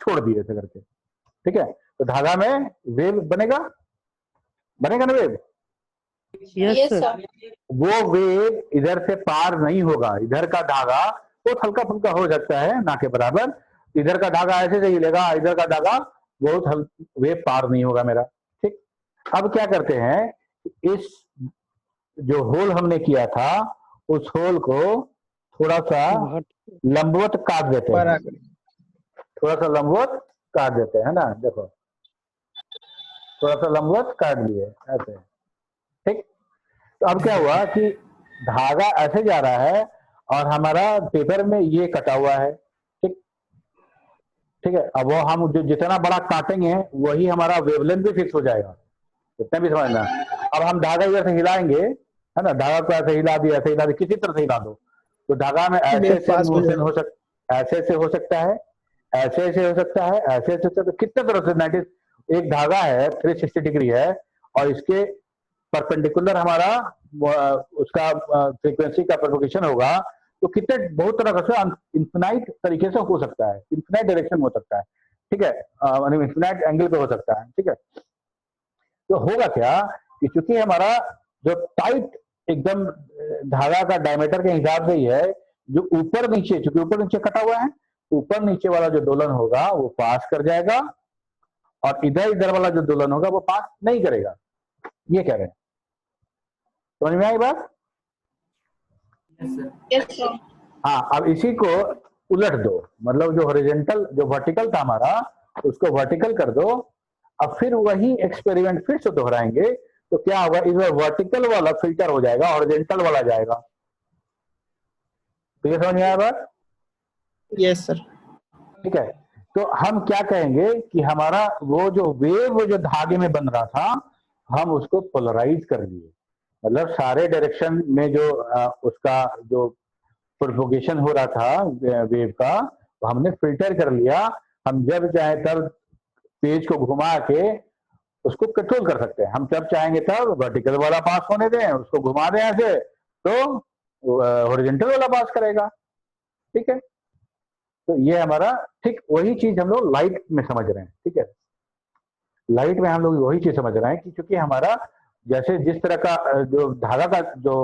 छोड़ दिए थे करके। ठीक है, तो धागा में वेव बनेगा, बनेगा ना wave? Yes Yes, sir. sir. वो वेव इधर से पार नहीं होगा, इधर का धागा बहुत हल्का फुल्का हो सकता है, ना के बराबर। इधर का धागा ऐसे से हिलेगा, इधर का धागा बहुत वेव पार नहीं होगा मेरा। ठीक, अब क्या करते हैं, इस जो होल हमने किया था उस होल को थोड़ा सा लंबवत काट देते हैं, थोड़ा सा लंबवत काट देते हैं, है ना, देखो थोड़ा सा लंबवत काट लिए ऐसे। ठीक, तो अब क्या हुआ कि धागा ऐसे जा रहा है और हमारा पेपर में ये कटा हुआ है। ठीक, ठीक है, अब वो हम जो जितना बड़ा काटेंगे वही हमारा वेवलेंथ भी फिक्स हो जाएगा, इतना भी समझना। अब हम धागा इधर से हिलाएंगे, है ना, धागा को ऐसे हिला दिया, ऐसे हिला दिया, किसी तरह से हिला दो, तो धागा में ऐसे से मोशन हो सकता, ऐसे से हो सकता है, ऐसे से हो सकता है, ऐसे से, तो कितने तरह से 90, एक धागा है 360 डिग्री है, और इसके परपेंडिकुलर हमारा उसका फ्रीक्वेंसी का प्रोपोगेशन होगा, तो कितने बहुत तरह से इन्फिनाइट तरीके से हो सकता है, इन्फिनाइट डायरेक्शन हो सकता है। ठीक है, इन्फिनाइट एंगल पे हो सकता है। ठीक है, तो होगा क्या कि चूंकि हमारा जो टाइट एकदम धागा का डायमीटर के हिसाब से ही है, जो ऊपर नीचे, चूंकि ऊपर नीचे कटा हुआ है, ऊपर नीचे वाला जो दोलन होगा वो पास कर जाएगा, और इधर इधर वाला जो दोलन होगा वो पास नहीं करेगा, ये कह रहे हैं। समझ में आई बात? Yes sir. Yes, sir. हाँ, अब इसी को उलट दो, मतलब जो हॉरिजॉन्टल जो वर्टिकल था हमारा उसको वर्टिकल कर दो। अब फिर वही एक्सपेरिमेंट फिर से दोहराएंगे, तो क्या होगा, इधर वर्टिकल वाला फिल्टर हो जाएगा, हॉरिजॉन्टल वाला जाएगा। तो ये समझ में आया बात? Yes sir. ठीक है, तो हम क्या कहेंगे कि हमारा वो जो वेव जो धागे में बन रहा था, हम उसको पोलराइज कर दिए, मतलब सारे डायरेक्शन में जो उसका जो प्रोपोगेशन हो रहा था वेव का, वो हमने फिल्टर कर लिया। हम जब चाहे तब पेज को घुमा के उसको कंट्रोल कर सकते हैं, हम जब चाहेंगे तब वर्टिकल वाला पास होने दें, उसको घुमा दें ऐसे, तो हॉरिजॉन्टल वाला पास करेगा। ठीक है, तो ये हमारा ठीक वही चीज हम लोग लाइट में समझ रहे हैं। ठीक है, लाइट में हम लोग वही चीज समझ रहे हैं कि चूंकि हमारा जैसे जिस तरह का जो धागा का जो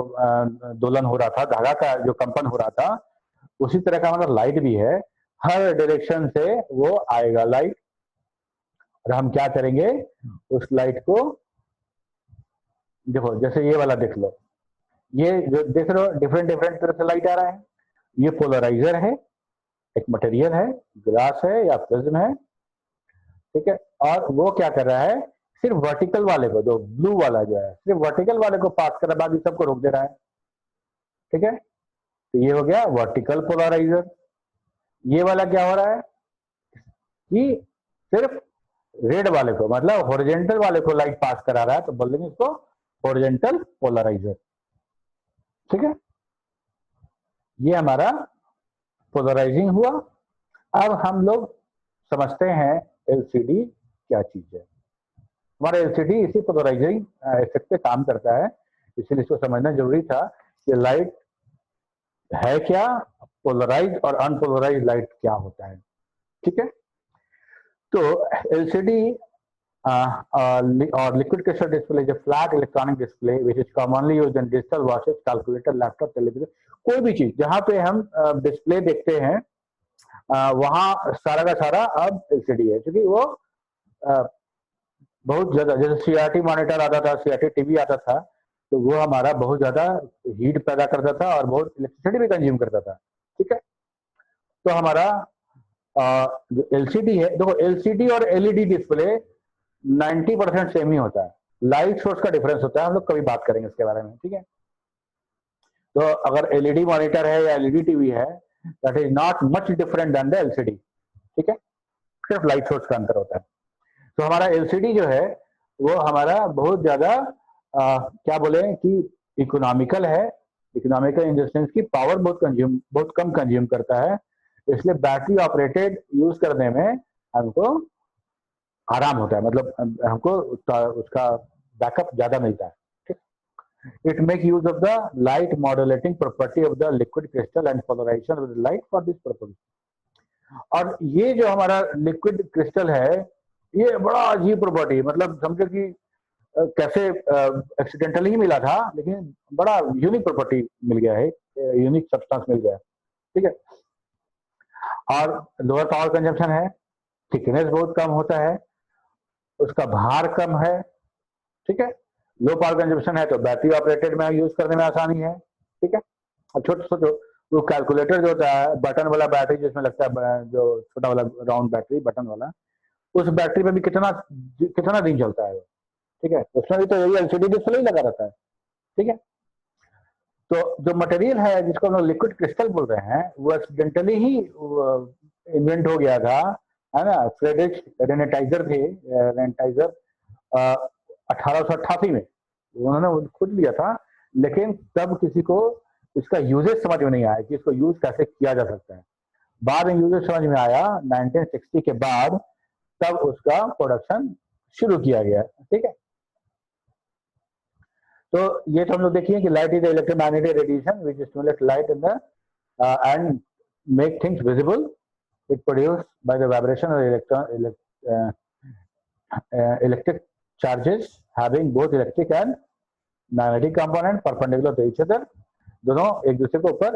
दोलन हो रहा था, धागा का जो कंपन हो रहा था, उसी तरह का हमारा लाइट भी है, हर डायरेक्शन से वो आएगा लाइट। और हम क्या करेंगे, उस लाइट को देखो, जैसे ये वाला देख लो, ये जो देख रहे हो डिफरेंट डिफरेंट तरह से लाइट आ रहा है, ये पोलराइजर है, एक मटेरियल है, ग्लास है या प्रिज्म है। ठीक है, और वो क्या कर रहा है, सिर्फ वर्टिकल वाले को, जो ब्लू वाला जो है, सिर्फ वर्टिकल वाले को पास कर रहा है, बाकी सबको रोक दे रहा है। ठीक है, तो ये हो गया वर्टिकल पोलराइजर। ये वाला क्या हो रहा है, कि सिर्फ रेड वाले को, मतलब हॉरिजेंटल वाले को लाइट पास करा रहा है, तो बोल देंगे इसको हॉरिजेंटल पोलराइजर। ठीक है, ये हमारा पोलराइजिंग हुआ। अब हम लोग समझते हैं एलसीडी क्या चीज है। हमारा एलसीडी इसी पोलराइजिंग इफेक्ट पे काम करता है, इसलिए इसको समझना जरूरी था कि लाइट है क्या, पोलराइज और अनपोलराइज लाइट क्या होता है। ठीक है, तो एलसीडी और liquid crystal display is a flat electronic display which is commonly used in digital watches, calculator, laptop, television, कोई भी चीज जहां पे हम डिस्प्ले देखते हैं वहां सारा का सारा अब एलसीडी है, क्योंकि वो बहुत ज्यादा, जैसे सीआरटी मॉनिटर आता था, सीआरटी टीवी आता था, तो वो हमारा बहुत ज्यादा हीट पैदा करता था और बहुत इलेक्ट्रिसिटी भी कंज्यूम करता था। ठीक है, तो हमारा जो एलसीडी है, देखो एलसीडी और एलईडी डिस्प्ले 90% सेम ही होता है, लाइट सोर्स का डिफरेंस होता है, हम लोग कभी बात करेंगे इसके बारे में। ठीक है, तो अगर एलईडी मॉनिटर है या एलईडी टीवी है, that is not much different than the LCD. ठीक है, सिर्फ लाइट सोर्स का अंतर होता है। तो हमारा एलसीडी जो है वो हमारा बहुत ज्यादा क्या बोले कि इकोनॉमिकल है। इकोनॉमिकल इन द सेंस की पावर बहुत कम कंज्यूम करता है, इसलिए बैटरी ऑपरेटेड यूज करने में हमको आराम होता है, मतलब हमको उसका बैकअप ज्यादा मिलता है। It make use of the light modulating property of the liquid crystal and polarization of the light for this purpose. और ये जो हमारा लिक्विड क्रिस्टल है, ये बड़ा अजीब प्रॉपर्टी, मतलब समझो कि कैसे एक्सीडेंटली ही मिला था, लेकिन बड़ा यूनिक प्रॉपर्टी मिल गया है, यूनिक सब्सटेंस मिल गया है। ठीक है, और लोअर पावर कंजम्पशन है, थिकनेस बहुत कम होता है, उसका भार कम है। ठीक है, लो पावर कंजम्पशन है तो बैटरी ऑपरेटेड में यूज करने में आसानी है। ठीक है, अब छोटे सोचो वो कैलकुलेटर जो होता है, बटन वाला बैटरी जिसमें लगता है, जो छोटा वाला राउंड बैटरी बटन वाला, उस बैटरी में भी कितना कितना दिन चलता है। ठीक है, उसमें भी तो यही एलसीडी डिस्प्ले ही लगा रहता है। ठीक है, तो जो मटेरियल है जिसको हम लोग लिक्विड क्रिस्टल बोल रहे हैं, वो एक्सीडेंटली ही इन्वेंट हो गया था, है ना। फ्रेडरिक रेनेटाइजर थे, रेनेटाइजर 1888 में उन्होंने खुद लिया था, लेकिन तब किसी को इसका यूजेज समझ में नहीं आया कि इसको यूज कैसे किया जा सकता है। बाद में यूजेज समझ में आया 1960 के बाद, तब उसका प्रोडक्शन शुरू किया गया। ठीक है, तो ये तो हम लोग देखिए कि light is electromagnetic radiation which stimulate light in the end make things visible. It produce by the vibration of electric charges having both electric and magnetic component perpendicular to each other, दोनों एक दूसरे के ऊपर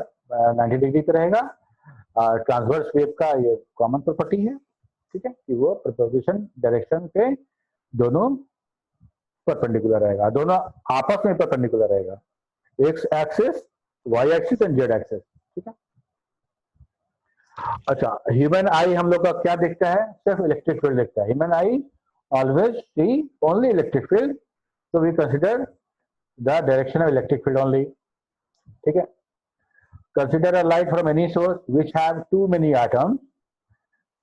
90 degree पे रहेगा। Transverse wave का ये common property है। ठीक है, कि वो प्रोपगेशन डायरेक्शन पे दोनों परपेंडिकुलर रहेगा, दोनों आपस में परपेंडिकुलर रहेगा, X axis, Y axis and Z axis. ठीक है, अच्छा, ह्यूमन आई हम लोग का क्या देखता है, सिर्फ इलेक्ट्रिक फील्ड देखता है। Human I always see only electric field, so we consider the direction of electric field only. ठीक है, consider a light from any source which have too many atoms,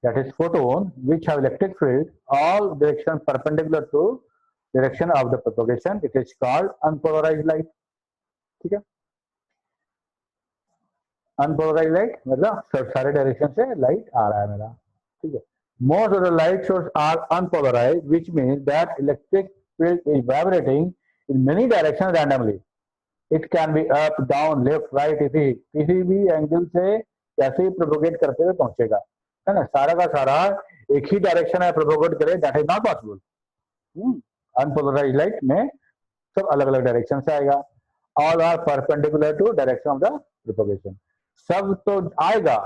that is photon, which have electric field all direction perpendicular to direction of the propagation, it is called unpolarized light. ठीक है, unpolarized light मतलब सारे direction से light आ रहा है मेरा। ठीक है, most of the light sources are unpolarized, which means that electric field is vibrating in many directions randomly. It can be up, down, left, right, किसी भी एंगल से कैसे ही प्रोपोगेट करते हुए पहुंचेगा, है ना। सारा का सारा एक ही डायरेक्शन है प्रोपोगेट करे, that is not possible. Unpolarised light में सब अलग अलग डायरेक्शन से आएगा, all are perpendicular to direction of the propagation. सब तो आएगा,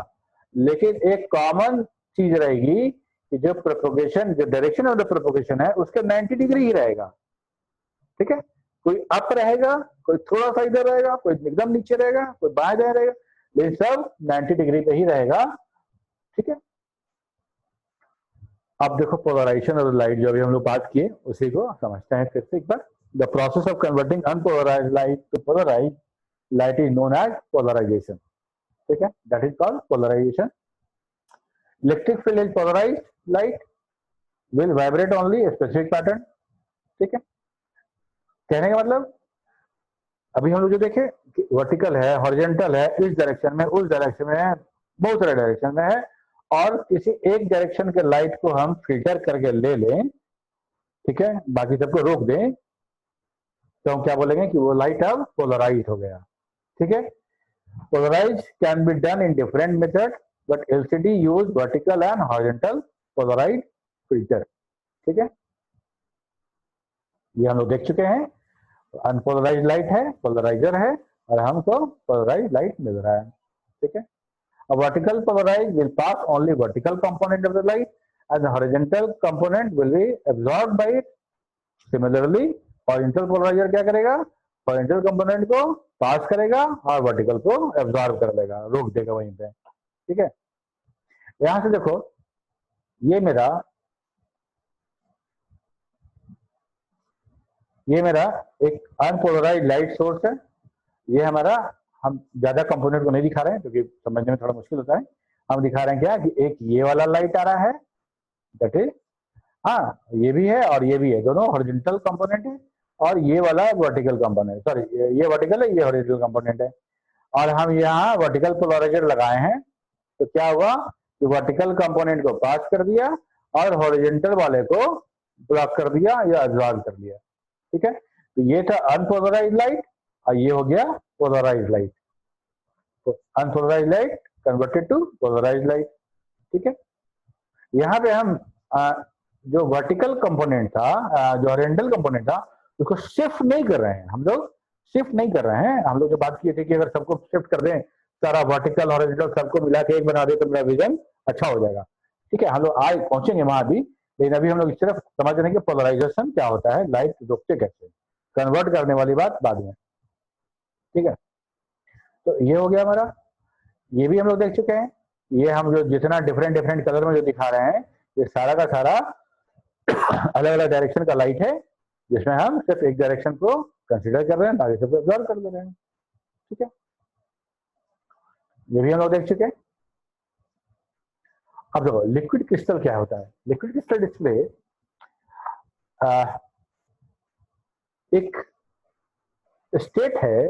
लेकिन एक कॉमन चीज रहेगी कि जो प्रोपोगेशन, जो डायरेक्शन ऑफ द प्रोपोगेशन है उसके 90 डिग्री ही रहेगा। ठीक है, कोई अप रहेगा, कोई थोड़ा सा इधर रहेगा, कोई एकदम नीचे रहेगा, कोई बाएं दाएं रहेगा, लेकिन सब 90 डिग्री पे ही रहेगा। ठीक है, अब देखो पोलराइजेशन ऑफ लाइट जो अभी हम लोग बात किए उसी को समझते हैं फिर से एक बार। The process of converting unpolarised light to polarised light is known as polarisation. ठीक है, that is called polarisation. Electric field is polarized light will vibrate only a specific pattern. ठीक है, कहने का मतलब अभी हम लोग जो देखे वर्टिकल है, हॉरिजॉन्टल है, इस डायरेक्शन में, उस डायरेक्शन में है, बहुत सारे डायरेक्शन में है, और किसी एक डायरेक्शन के लाइट को हम फिल्टर करके ले लें, ठीक है, बाकी सबको रोक दें, तो हम क्या बोलेंगे कि वो लाइट अब पोलराइज हो गया। ठीक है, polarise can be done in different method, but LCD use vertical and horizontal polarise filter. ठीक है, ये हम लोग देख चुके हैं। अनपोलराइज लाइट है, पोलराइजर है, और हमको पोलराइज लाइट मिल रहा है। ठीक है, a vertical polarized will pass only vertical component of the light and the horizontal component will be absorbed by it. Similarly, horizontal polarizer क्या करेगा, horizontal component को पास करेगा और vertical को absorb कर लेगा, रोक देगा वहीं पे। ठीक है, यहां से देखो ये मेरा एक अनपोलराइज लाइट सोर्स है। ये हमारा, हम ज्यादा कंपोनेंट को नहीं दिखा रहे हैं क्योंकि समझने में थोड़ा मुश्किल होता है। हम दिखा रहे हैं क्या कि एक ये वाला लाइट आ रहा है, दैट इज, हाँ ये भी है और ये भी है, दोनों हॉरिजॉन्टल कंपोनेंट है, और ये वाला वर्टिकल कंपोनेंट, सॉरी ये वर्टिकल है, ये हॉरिजॉन्टल कंपोनेंट है, और हम यहाँ वर्टिकल पोलराइजर लगाए हैं। तो क्या हुआ कि वर्टिकल कंपोनेंट को पास कर दिया और हॉरिजॉन्टल वाले को ब्लॉक कर दिया या एब्जॉर्ब कर दिया। ठीक है, तो ये था अनपोलराइज लाइट और ये हो गया पोलराइज लाइट। तो unpolarise light converted to polarise light. ठीक है, यहाँ पे हम जो वर्टिकल कंपोनेंट था, जो हॉरिजॉन्टल कंपोनेंट था, उसको शिफ्ट नहीं कर रहे हैं। हम लोग शिफ्ट नहीं कर रहे हैं। हम लोग जो बात किए थे कि अगर सबको शिफ्ट कर दें, सारा वर्टिकल हॉरिजॉन्टल सबको मिला के एक बना दे तो मेरा विजन अच्छा हो जाएगा। ठीक है, हम लोग आज पहुंचेंगे वहां भी, लेकिन अभी हम लोग सिर्फ समझ रहे हैं कि पोलराइजेशन क्या होता है, लाइट रोकते कैसे, कन्वर्ट करने वाली बात बाद में। ठीक है, तो ये हो गया हमारा, ये भी हम लोग देख चुके हैं। ये हम जो जितना डिफरेंट कलर में जो दिखा रहे हैं, ये सारा का सारा अलग अलग डायरेक्शन का लाइट है, जिसमें हम सिर्फ एक डायरेक्शन को कंसीडर कर रहे हैं, बाकी सबको ऑब्जर्व कर ले रहे हैं। ठीक है, ये भी हम लोग देख चुके हैं। अब देखो लिक्विड क्रिस्टल क्या होता है। लिक्विड क्रिस्टल डिस्प्ले एक स्टेट है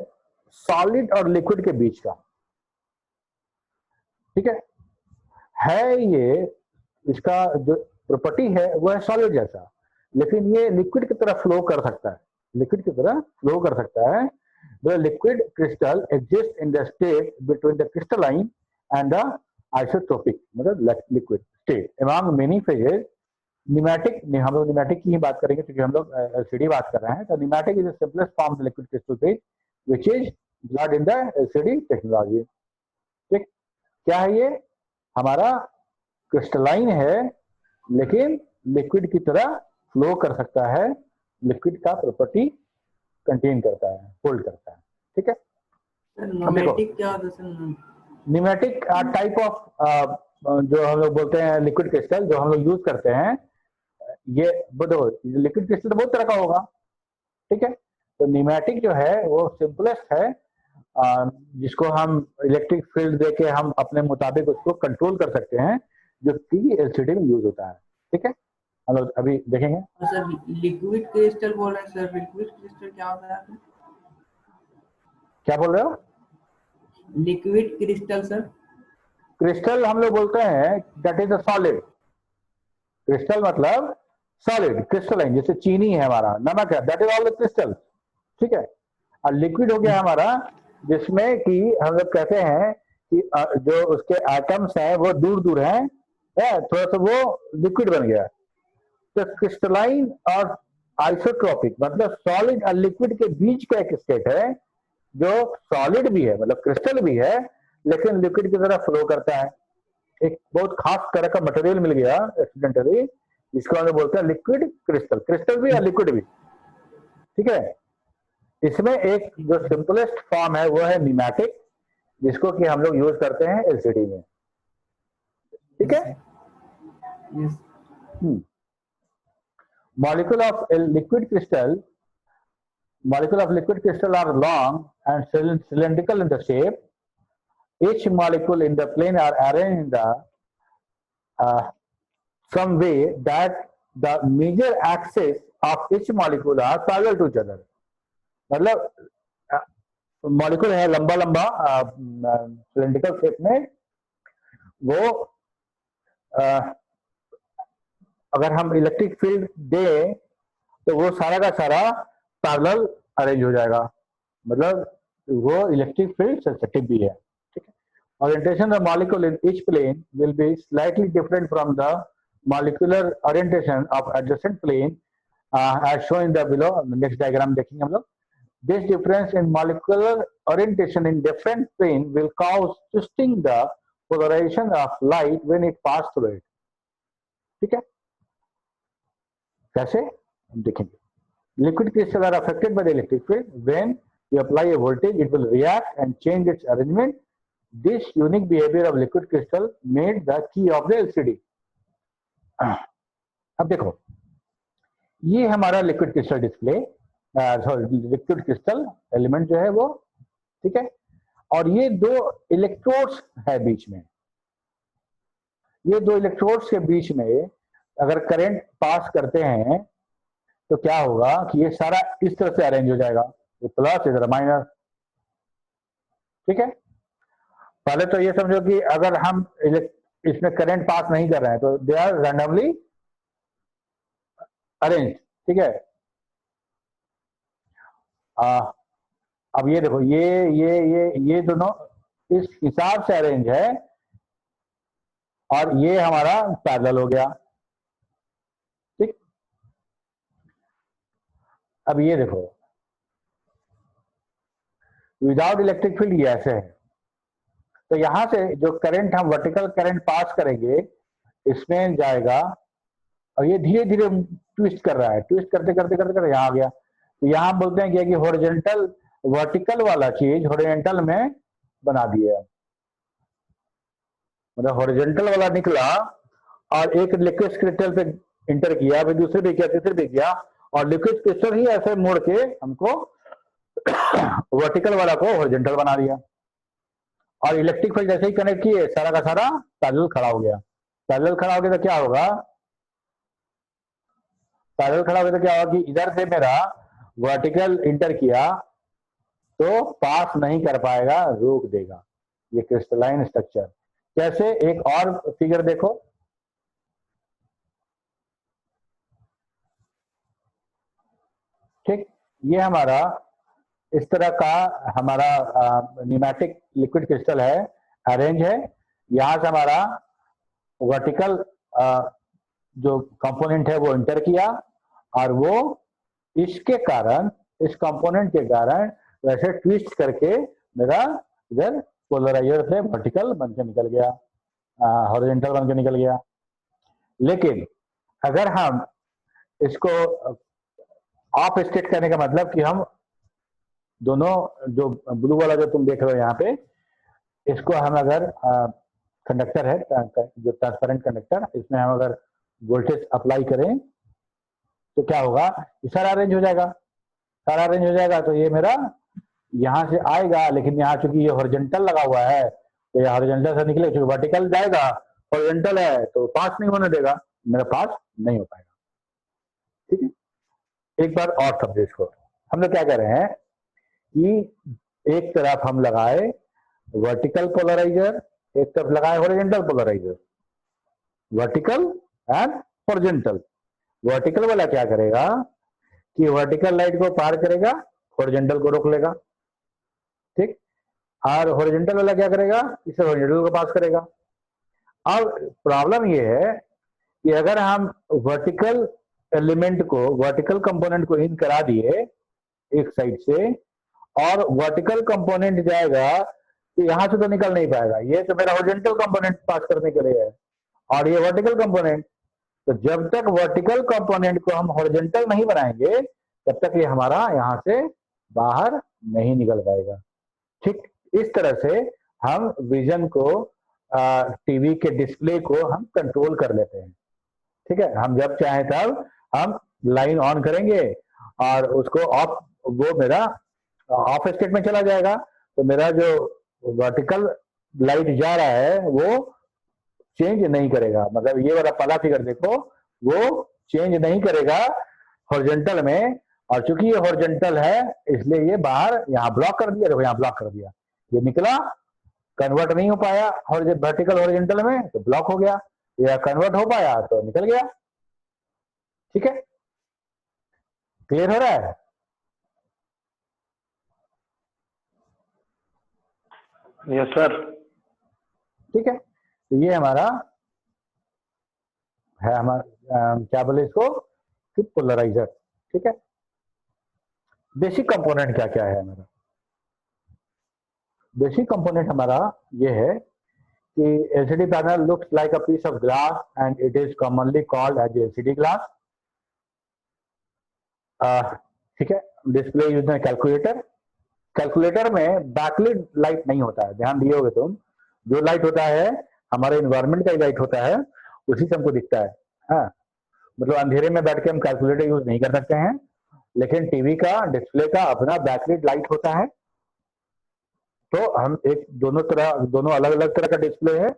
सॉलिड और लिक्विड के बीच का। ठीक है, ये इसका जो प्रॉपर्टी है वो है सॉलिड जैसा, लेकिन ये लिक्विड की तरह फ्लो कर सकता है, लिक्विड की तरह फ्लो कर सकता है। The liquid crystal exists in the state between the crystalline and the isotropic, मतलब liquid state among many phases. Pneumatic, हम लोग pneumatic की ही बात करेंगे क्योंकि हम लोग LCD बात कर रहे हैं। तो pneumatic is the simplest form of the liquid crystal phase which is blood in the LCD technology. ठीक, क्या है ये, हमारा क्रिस्टलाइन है लेकिन लिक्विड की तरह फ्लो कर सकता है, लिक्विड का प्रॉपर्टी कंटेन करता है, होल्ड करता है। ठीक है, न्यूमेटिक क्या होता है सर? न्यूमेटिक टाइप ऑफ जो हम लोग बोलते हैं लिक्विड क्रिस्टल जो हम लोग यूज करते हैं, ये देखो लिक्विड क्रिस्टल बहुत तरह का होगा। ठीक है, तो न्यूमेटिक जो है वो सिंपलेस्ट है, जिसको हम इलेक्ट्रिक फील्ड देके हम अपने मुताबिक उसको कंट्रोल कर सकते हैं, जो कि एलसीडी में यूज होता है। ठीक है, हम लोग अभी देखेंगे। सर लिक्विड क्रिस्टल बोल रहे हैं सर, लिक्विड क्रिस्टल क्या होता है? क्या बोल रहे हो? लिक्विड क्रिस्टल सर, क्रिस्टल हम लोग बोलते हैं that is a solid. Crystal मतलब सॉलिड, क्रिस्टलाइन, जैसे चीनी है हमारा, नमक है, that is all the crystal. ठीक है, और लिक्विड हो गया हमारा जिसमें कि हम लोग कहते हैं कि जो उसके एटम्स हैं वो दूर दूर हैं, थोड़ा सा वो लिक्विड बन गया। तो क्रिस्टलाइन और आइसोट्रोपिक मतलब सॉलिड और लिक्विड के बीच का एक स्टेट है जो सॉलिड भी है, मतलब क्रिस्टल भी है, लेकिन लिक्विड की तरह फ्लो करता है। एक बहुत खास तरह का मटेरियल मिल गया एक्सीडेंटली, जिसको हम बोलते हैं लिक्विड क्रिस्टल, क्रिस्टल भी और लिक्विड भी। ठीक है, इसमें एक जो सिंपलेस्ट फॉर्म है वो है न्यूमेटिक, जिसको कि हम लोग यूज करते हैं एलसीडी में। ठीक है, molecule of liquid crystal are long and cylindrical in the shape. Each molecule in the plane are arranged in the some way that the major axis of each molecule are parallel to each other. मतलब molecule है लंबा लंबा cylindrical shape में, वो अगर हम electric field दें तो वो सारा का सारा पैरेलल अरेंज हो जाएगा, मतलब वो इलेक्ट्रिक फील्ड सेंसिटिव भी है। ठीक है, orientation of molecule in each plane will be slightly different from the molecular orientation of adjacent plane as shown in the below. Next diagram देखेंगे हम लोग। This difference in molecular orientation in different plane will cause twisting the polarization of light when it pass through it. ठीक है, कैसे हम देखेंगे। Liquid crystal are affected by the electric field. When you apply a voltage, it will react and change its arrangement. This unique behavior of liquid crystal made the key of the LCD. अब देखो, ये हमारा liquid crystal display, liquid crystal element जो है वो, ठीक है, और ये दो इलेक्ट्रोड्स है बीच में। ये दो इलेक्ट्रोड्स के बीच में अगर करंट पास करते हैं तो क्या होगा कि ये सारा इस तरह से अरेंज हो जाएगा, ये प्लस इधर माइनस। ठीक है, पहले तो ये समझो कि अगर हम इसमें करंट पास नहीं कर रहे हैं तो दे आर रैंडमली अरेंज। ठीक है, अब ये देखो, ये दोनों इस हिसाब से अरेंज है और ये हमारा पैरेलल हो गया। ठीक, अब ये देखो, विदाउट इलेक्ट्रिक फील्ड ये ऐसे है, तो यहां से जो करंट हम वर्टिकल करंट पास करेंगे इसमें जाएगा और ये धीरे धीरे ट्विस्ट कर रहा है, ट्विस्ट करते करते करते करते यहाँ आ गया। तो यहाँ बोलते हैं कि हॉरिजॉन्टल वर्टिकल वाला चीज हॉरिजॉन्टल में बना दिया, मतलब हॉरिजॉन्टल वाला निकला और एक लिक्विड क्रिस्टल पे इंटर किया, फिर दूसरे पे किया, तीसरे पे किया, और लिक्विड क्रिस्टल ही ऐसे मोड़ के हमको वर्टिकल वाला को हॉरिजॉन्टल बना दिया। और इलेक्ट्रिक फील्ड जैसे ही कनेक्ट किए सारा का सारा पैरेलल खड़ा हो गया। पैरेलल खड़ा हो गया तो क्या होगा, पैरेलल खड़ा हो गया तो क्या होगा कि इधर से मेरा वर्टिकल इंटर किया तो पास नहीं कर पाएगा, रोक देगा। ये क्रिस्टलाइन स्ट्रक्चर कैसे, एक और फिगर देखो, ठीक, ये हमारा इस तरह का हमारा न्यूमेटिक लिक्विड क्रिस्टल है, अरेंज है। यहां से हमारा वर्टिकल जो कंपोनेंट है वो इंटर किया और वो इसके कारण, इस कंपोनेंट के कारण वैसे ट्विस्ट करके मेरा इधर पोलराइजर से वर्टिकल बन के निकल गया, हॉरिजॉन्टल बन के निकल गया। लेकिन अगर हम इसको ऑफ स्टेट करने का मतलब कि हम दोनों, जो ब्लू वाला जो तुम देख रहे हो यहाँ पे, इसको हम अगर कंडक्टर है जो ट्रांसपेरेंट कंडक्टर, इसमें हम अगर वोल्टेज अप्लाई करें तो क्या होगा, ये सारा अरेंज हो जाएगा, सारा अरेंज हो जाएगा। तो ये मेरा यहाँ से आएगा, लेकिन यहाँ चूंकि ये हॉरिजॉन्टल लगा हुआ है तो ये हॉरिजॉन्टल से निकले, चूंकि वर्टिकल जाएगा, हॉरिजॉन्टल है तो पास नहीं होने देगा, मेरा पास नहीं हो पाएगा। ठीक है, एक बार और समझे इसको। हम लोग क्या कर रहे हैं कि एक तरफ हम लगाए वर्टिकल पोलराइजर, एक तरफ लगाए horizontal polariser, vertical and horizontal. वर्टिकल वाला क्या करेगा कि वर्टिकल लाइट को पार करेगा, हॉरिजॉन्टल को रोक लेगा। ठीक, और हॉरिजॉन्टल वाला क्या करेगा, इसे हॉरिजॉन्टल को पास करेगा। अब प्रॉब्लम ये है कि अगर हम वर्टिकल एलिमेंट को, वर्टिकल कंपोनेंट को इन करा दिए एक साइड से, और वर्टिकल कंपोनेंट जाएगा तो यहां से तो निकल नहीं पाएगा, ये तो मेरा हॉरिजॉन्टल कंपोनेंट पास करने के लिए है, और ये वर्टिकल कंपोनेंट। तो जब तक वर्टिकल कंपोनेंट को हम हॉरिजॉन्टल नहीं बनाएंगे तब तक ये हमारा यहां से बाहर नहीं निकल पाएगा। ठीक, इस तरह से हम विजन को, टीवी के डिस्प्ले को हम कंट्रोल कर लेते हैं। ठीक है, हम जब चाहें तब हम लाइन ऑन करेंगे और उसको ऑफ, वो मेरा ऑफ स्टेट में चला जाएगा, तो मेरा जो वर्टिकल लाइट जा रहा है वो चेंज नहीं करेगा, मतलब ये वाला पहला फिगर देखो वो चेंज नहीं करेगा हॉरिजॉन्टल में, और चूंकि ये हॉरिजॉन्टल है इसलिए ये बाहर यहाँ ब्लॉक कर दिया, देखो यहाँ ब्लॉक कर दिया, ये निकला, कन्वर्ट नहीं हो पाया वर्टिकल हॉरिजॉन्टल में तो ब्लॉक हो गया, या कन्वर्ट हो पाया तो निकल गया। ठीक है, क्लियर हो रहा है? Yes sir. ठीक है, तो ये हमारा है, हमारा क्या बोले इसको कि पोलराइजर। ठीक है, बेसिक कंपोनेंट क्या क्या है हमारा? बेसिक कंपोनेंट हमारा ये है कि LCD panel looks like a piece of glass and it is commonly called as LCD glass. ठीक है, डिस्प्ले यूज में कैलकुलेटर। कैलकुलेटर में बैकलिट लाइट नहीं होता है, ध्यान दिए होगे तुम, जो लाइट होता है हमारे इन्वायरमेंट का ही लाइट होता है, उसी से हमको दिखता है। हाँ, मतलब अंधेरे में बैठ के हम कैलकुलेटर यूज नहीं कर सकते हैं, लेकिन टीवी का डिस्प्ले का अपना बैकलिट लाइट होता है। तो हम एक दोनों अलग अलग तरह का डिस्प्ले है।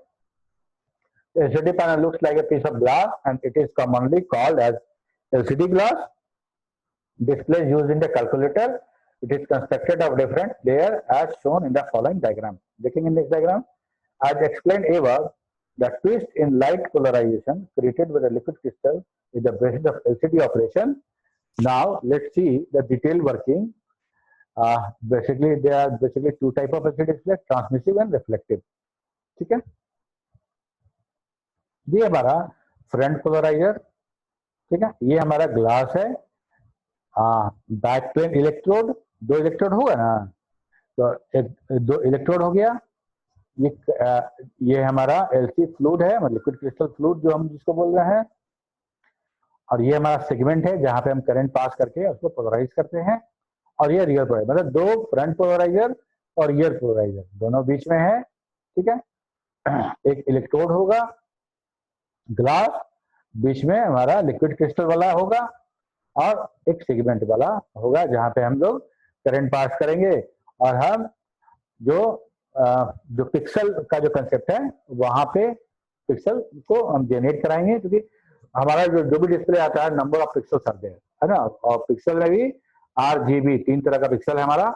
LCD panel looks like a piece of glass and it is commonly called as LCD glass. Display used in the calculator. It is constructed of different layers as shown in the following diagram. देखेंगे next diagram. As explained above, the twist in light polarization created with a liquid crystal is the basis of LCD operation. Now let's see the detailed working. Basically there are basically two type of LCD display, transmissive and reflective. ठीक है, ये हमारा front polariser. ठीक है, ये हमारा glass है। Back plane electrode, दो इलेक्ट्रोड होगा ना, तो दो इलेक्ट्रोड हो गया। ये हमारा एलसी फ्लूइड है, मतलब लिक्विड क्रिस्टल फ्लूइड जो हम जिसको बोल रहे हैं, और ये हमारा सेगमेंट है जहां पे हम करंट पास करके उसको पोलराइज करते हैं। और ये रियर पोलराइजर, मतलब दो फ्रंट पोलराइजर और रियर पोलराइजर दोनों बीच में है। ठीक है, एक इलेक्ट्रोड होगा, ग्लास, बीच में हमारा लिक्विड क्रिस्टल वाला होगा, और एक सेगमेंट वाला होगा जहां पे हम लोग करंट पास करेंगे। और हम जो पिक्सल का जो कंसेप्ट है वहां पे पिक्सल को हम जनरेट कराएंगे, क्योंकि हमारा जो भी डिस्प्ले आता है नंबर ऑफ पिक्सल आते हैं, है ना, और पिक्सल में भी RGB 3 तरह का पिक्सल है हमारा,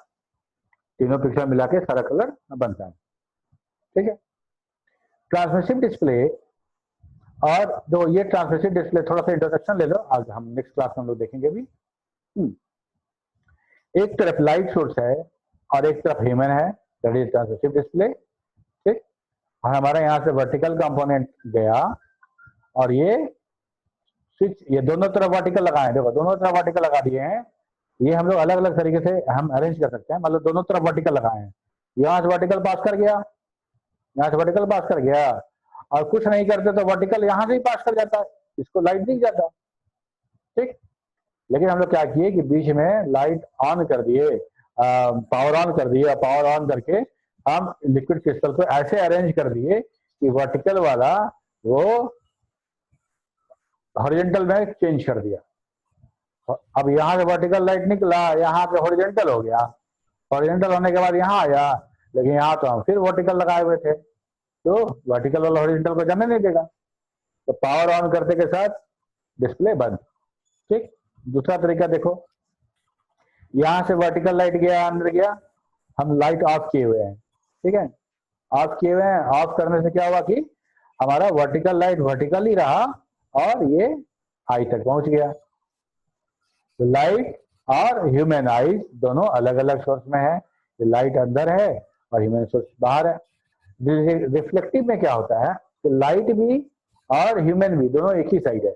तीनों पिक्सल मिला के सारा कलर बनता है। ठीक है, ट्रांसमिसिव डिस्प्ले, और जो ये ट्रांसमिसिव डिस्प्ले थोड़ा सा इंट्रोडक्शन ले लो, आज हम नेक्स्ट क्लास में हम लोग देखेंगे भी। एक तरफ लाइट सोर्स है और एक तरफ ह्यूमन है, दैट इज ट्रांसमिसिव डिस्प्ले। ठीक, और हमारा यहाँ से वर्टिकल कंपोनेंट गया और ये स्विच, ये दोनों तरफ वर्टिकल लगाए, देखो दोनों तरफ वर्टिकल लगा दिए हैं। ये हम लोग अलग अलग तरीके से हम अरेंज कर सकते हैं, मतलब दोनों तरफ वर्टिकल लगाए हैं, यहाँ से वर्टिकल पास कर गया, यहाँ से वर्टिकल पास कर गया, और कुछ नहीं करते तो वर्टिकल यहाँ से ही पास कर जाता है, इसको लाइट दिख जाता। ठीक, लेकिन हम लोग क्या किए कि बीच में लाइट ऑन कर दिए, पावर ऑन कर दिए, पावर ऑन करके हम लिक्विड क्रिस्टल को ऐसे अरेंज कर दिए कि वर्टिकल वाला वो हॉरिजॉन्टल में चेंज कर दिया। अब यहाँ से वर्टिकल लाइट निकला, यहाँ पे हॉरिजॉन्टल हो गया, हॉरिजॉन्टल होने के बाद यहाँ आया, लेकिन यहाँ तो हम फिर वर्टिकल लगाए हुए थे, तो वर्टिकल वाला हॉरिजॉन्टल को जाने नहीं देगा, तो पावर ऑन करते के साथ डिस्प्ले बंद। ठीक, दूसरा तरीका देखो, यहाँ से वर्टिकल लाइट गया, अंदर गया, हम लाइट ऑफ किए हुए हैं। ठीक है, ऑफ किए हुए हैं, ऑफ करने से क्या हुआ कि हमारा वर्टिकल लाइट वर्टिकल ही रहा और ये आई तक पहुंच गया। तो लाइट और ह्यूमन आईज दोनों अलग अलग सोर्स में है, लाइट अंदर है और ह्यूमन सोर्स बाहर है। रिफ्लेक्टिव में क्या होता है कि लाइट भी और ह्यूमन भी दोनों एक ही साइड है,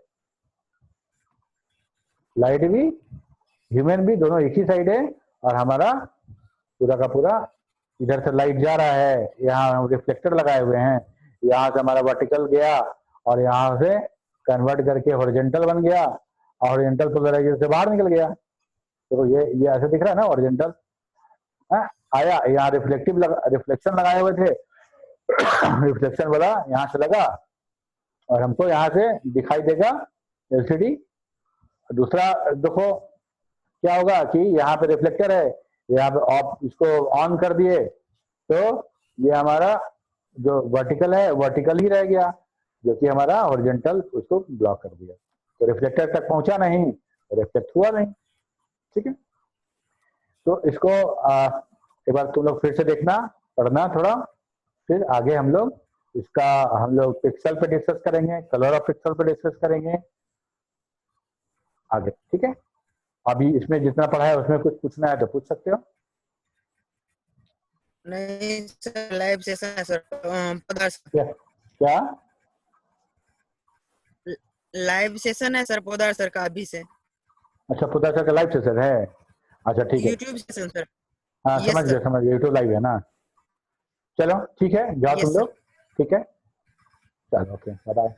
लाइट भी ह्यूमन भी दोनों एक ही साइड है, और हमारा पूरा का पूरा इधर से लाइट जा रहा है, यहाँ हम रिफ्लेक्टर लगाए हुए हैं, यहाँ से हमारा वर्टिकल गया और यहाँ से कन्वर्ट करके हॉरिजॉन्टल बन गया, और हॉरिजॉन्टल पोलराइजर से बाहर निकल गया। तो ये ऐसे दिख रहा है ना, हॉरिजॉन्टल आया, यहाँ रिफ्लेक्शन लगाए हुए थे, रिफ्लेक्शन वाला यहाँ से लगा और हमको यहाँ से दिखाई देगा एलसीडी। दूसरा देखो क्या होगा कि यहाँ पे रिफ्लेक्टर है, यहाँ पे ऑफ इसको ऑन कर दिए तो ये हमारा जो वर्टिकल है वर्टिकल ही रह गया, जो कि हमारा हॉरिजॉन्टल उसको ब्लॉक कर दिया, तो रिफ्लेक्टर तक पहुंचा नहीं, रिफ्लेक्ट हुआ नहीं। ठीक है, तो इसको एक बार तुम लोग फिर से देखना, पढ़ना थोड़ा, फिर आगे हम लोग पिक्सल पे डिस्कस करेंगे, कलर ऑफ पिक्सल पे डिस्कस करेंगे आगे। ठीक है, अभी इसमें जितना पढ़ा है उसमें कुछ पूछना है तो पूछ सकते हो। नहीं सर, लाइव सेशन है सर। पोदार सर, क्या लाइव सेशन है सर पोदार सर का अभी से। अच्छा, पुदा का लाइव सेशन है, अच्छा ठीक है। YouTube session sir. हाँ Yes, समझ गया sir. यूट्यूब लाइव है ना। चलो ठीक है, जाओ Yes, तुम sir. लोग। ठीक है, चलो ओके, बाय बाय।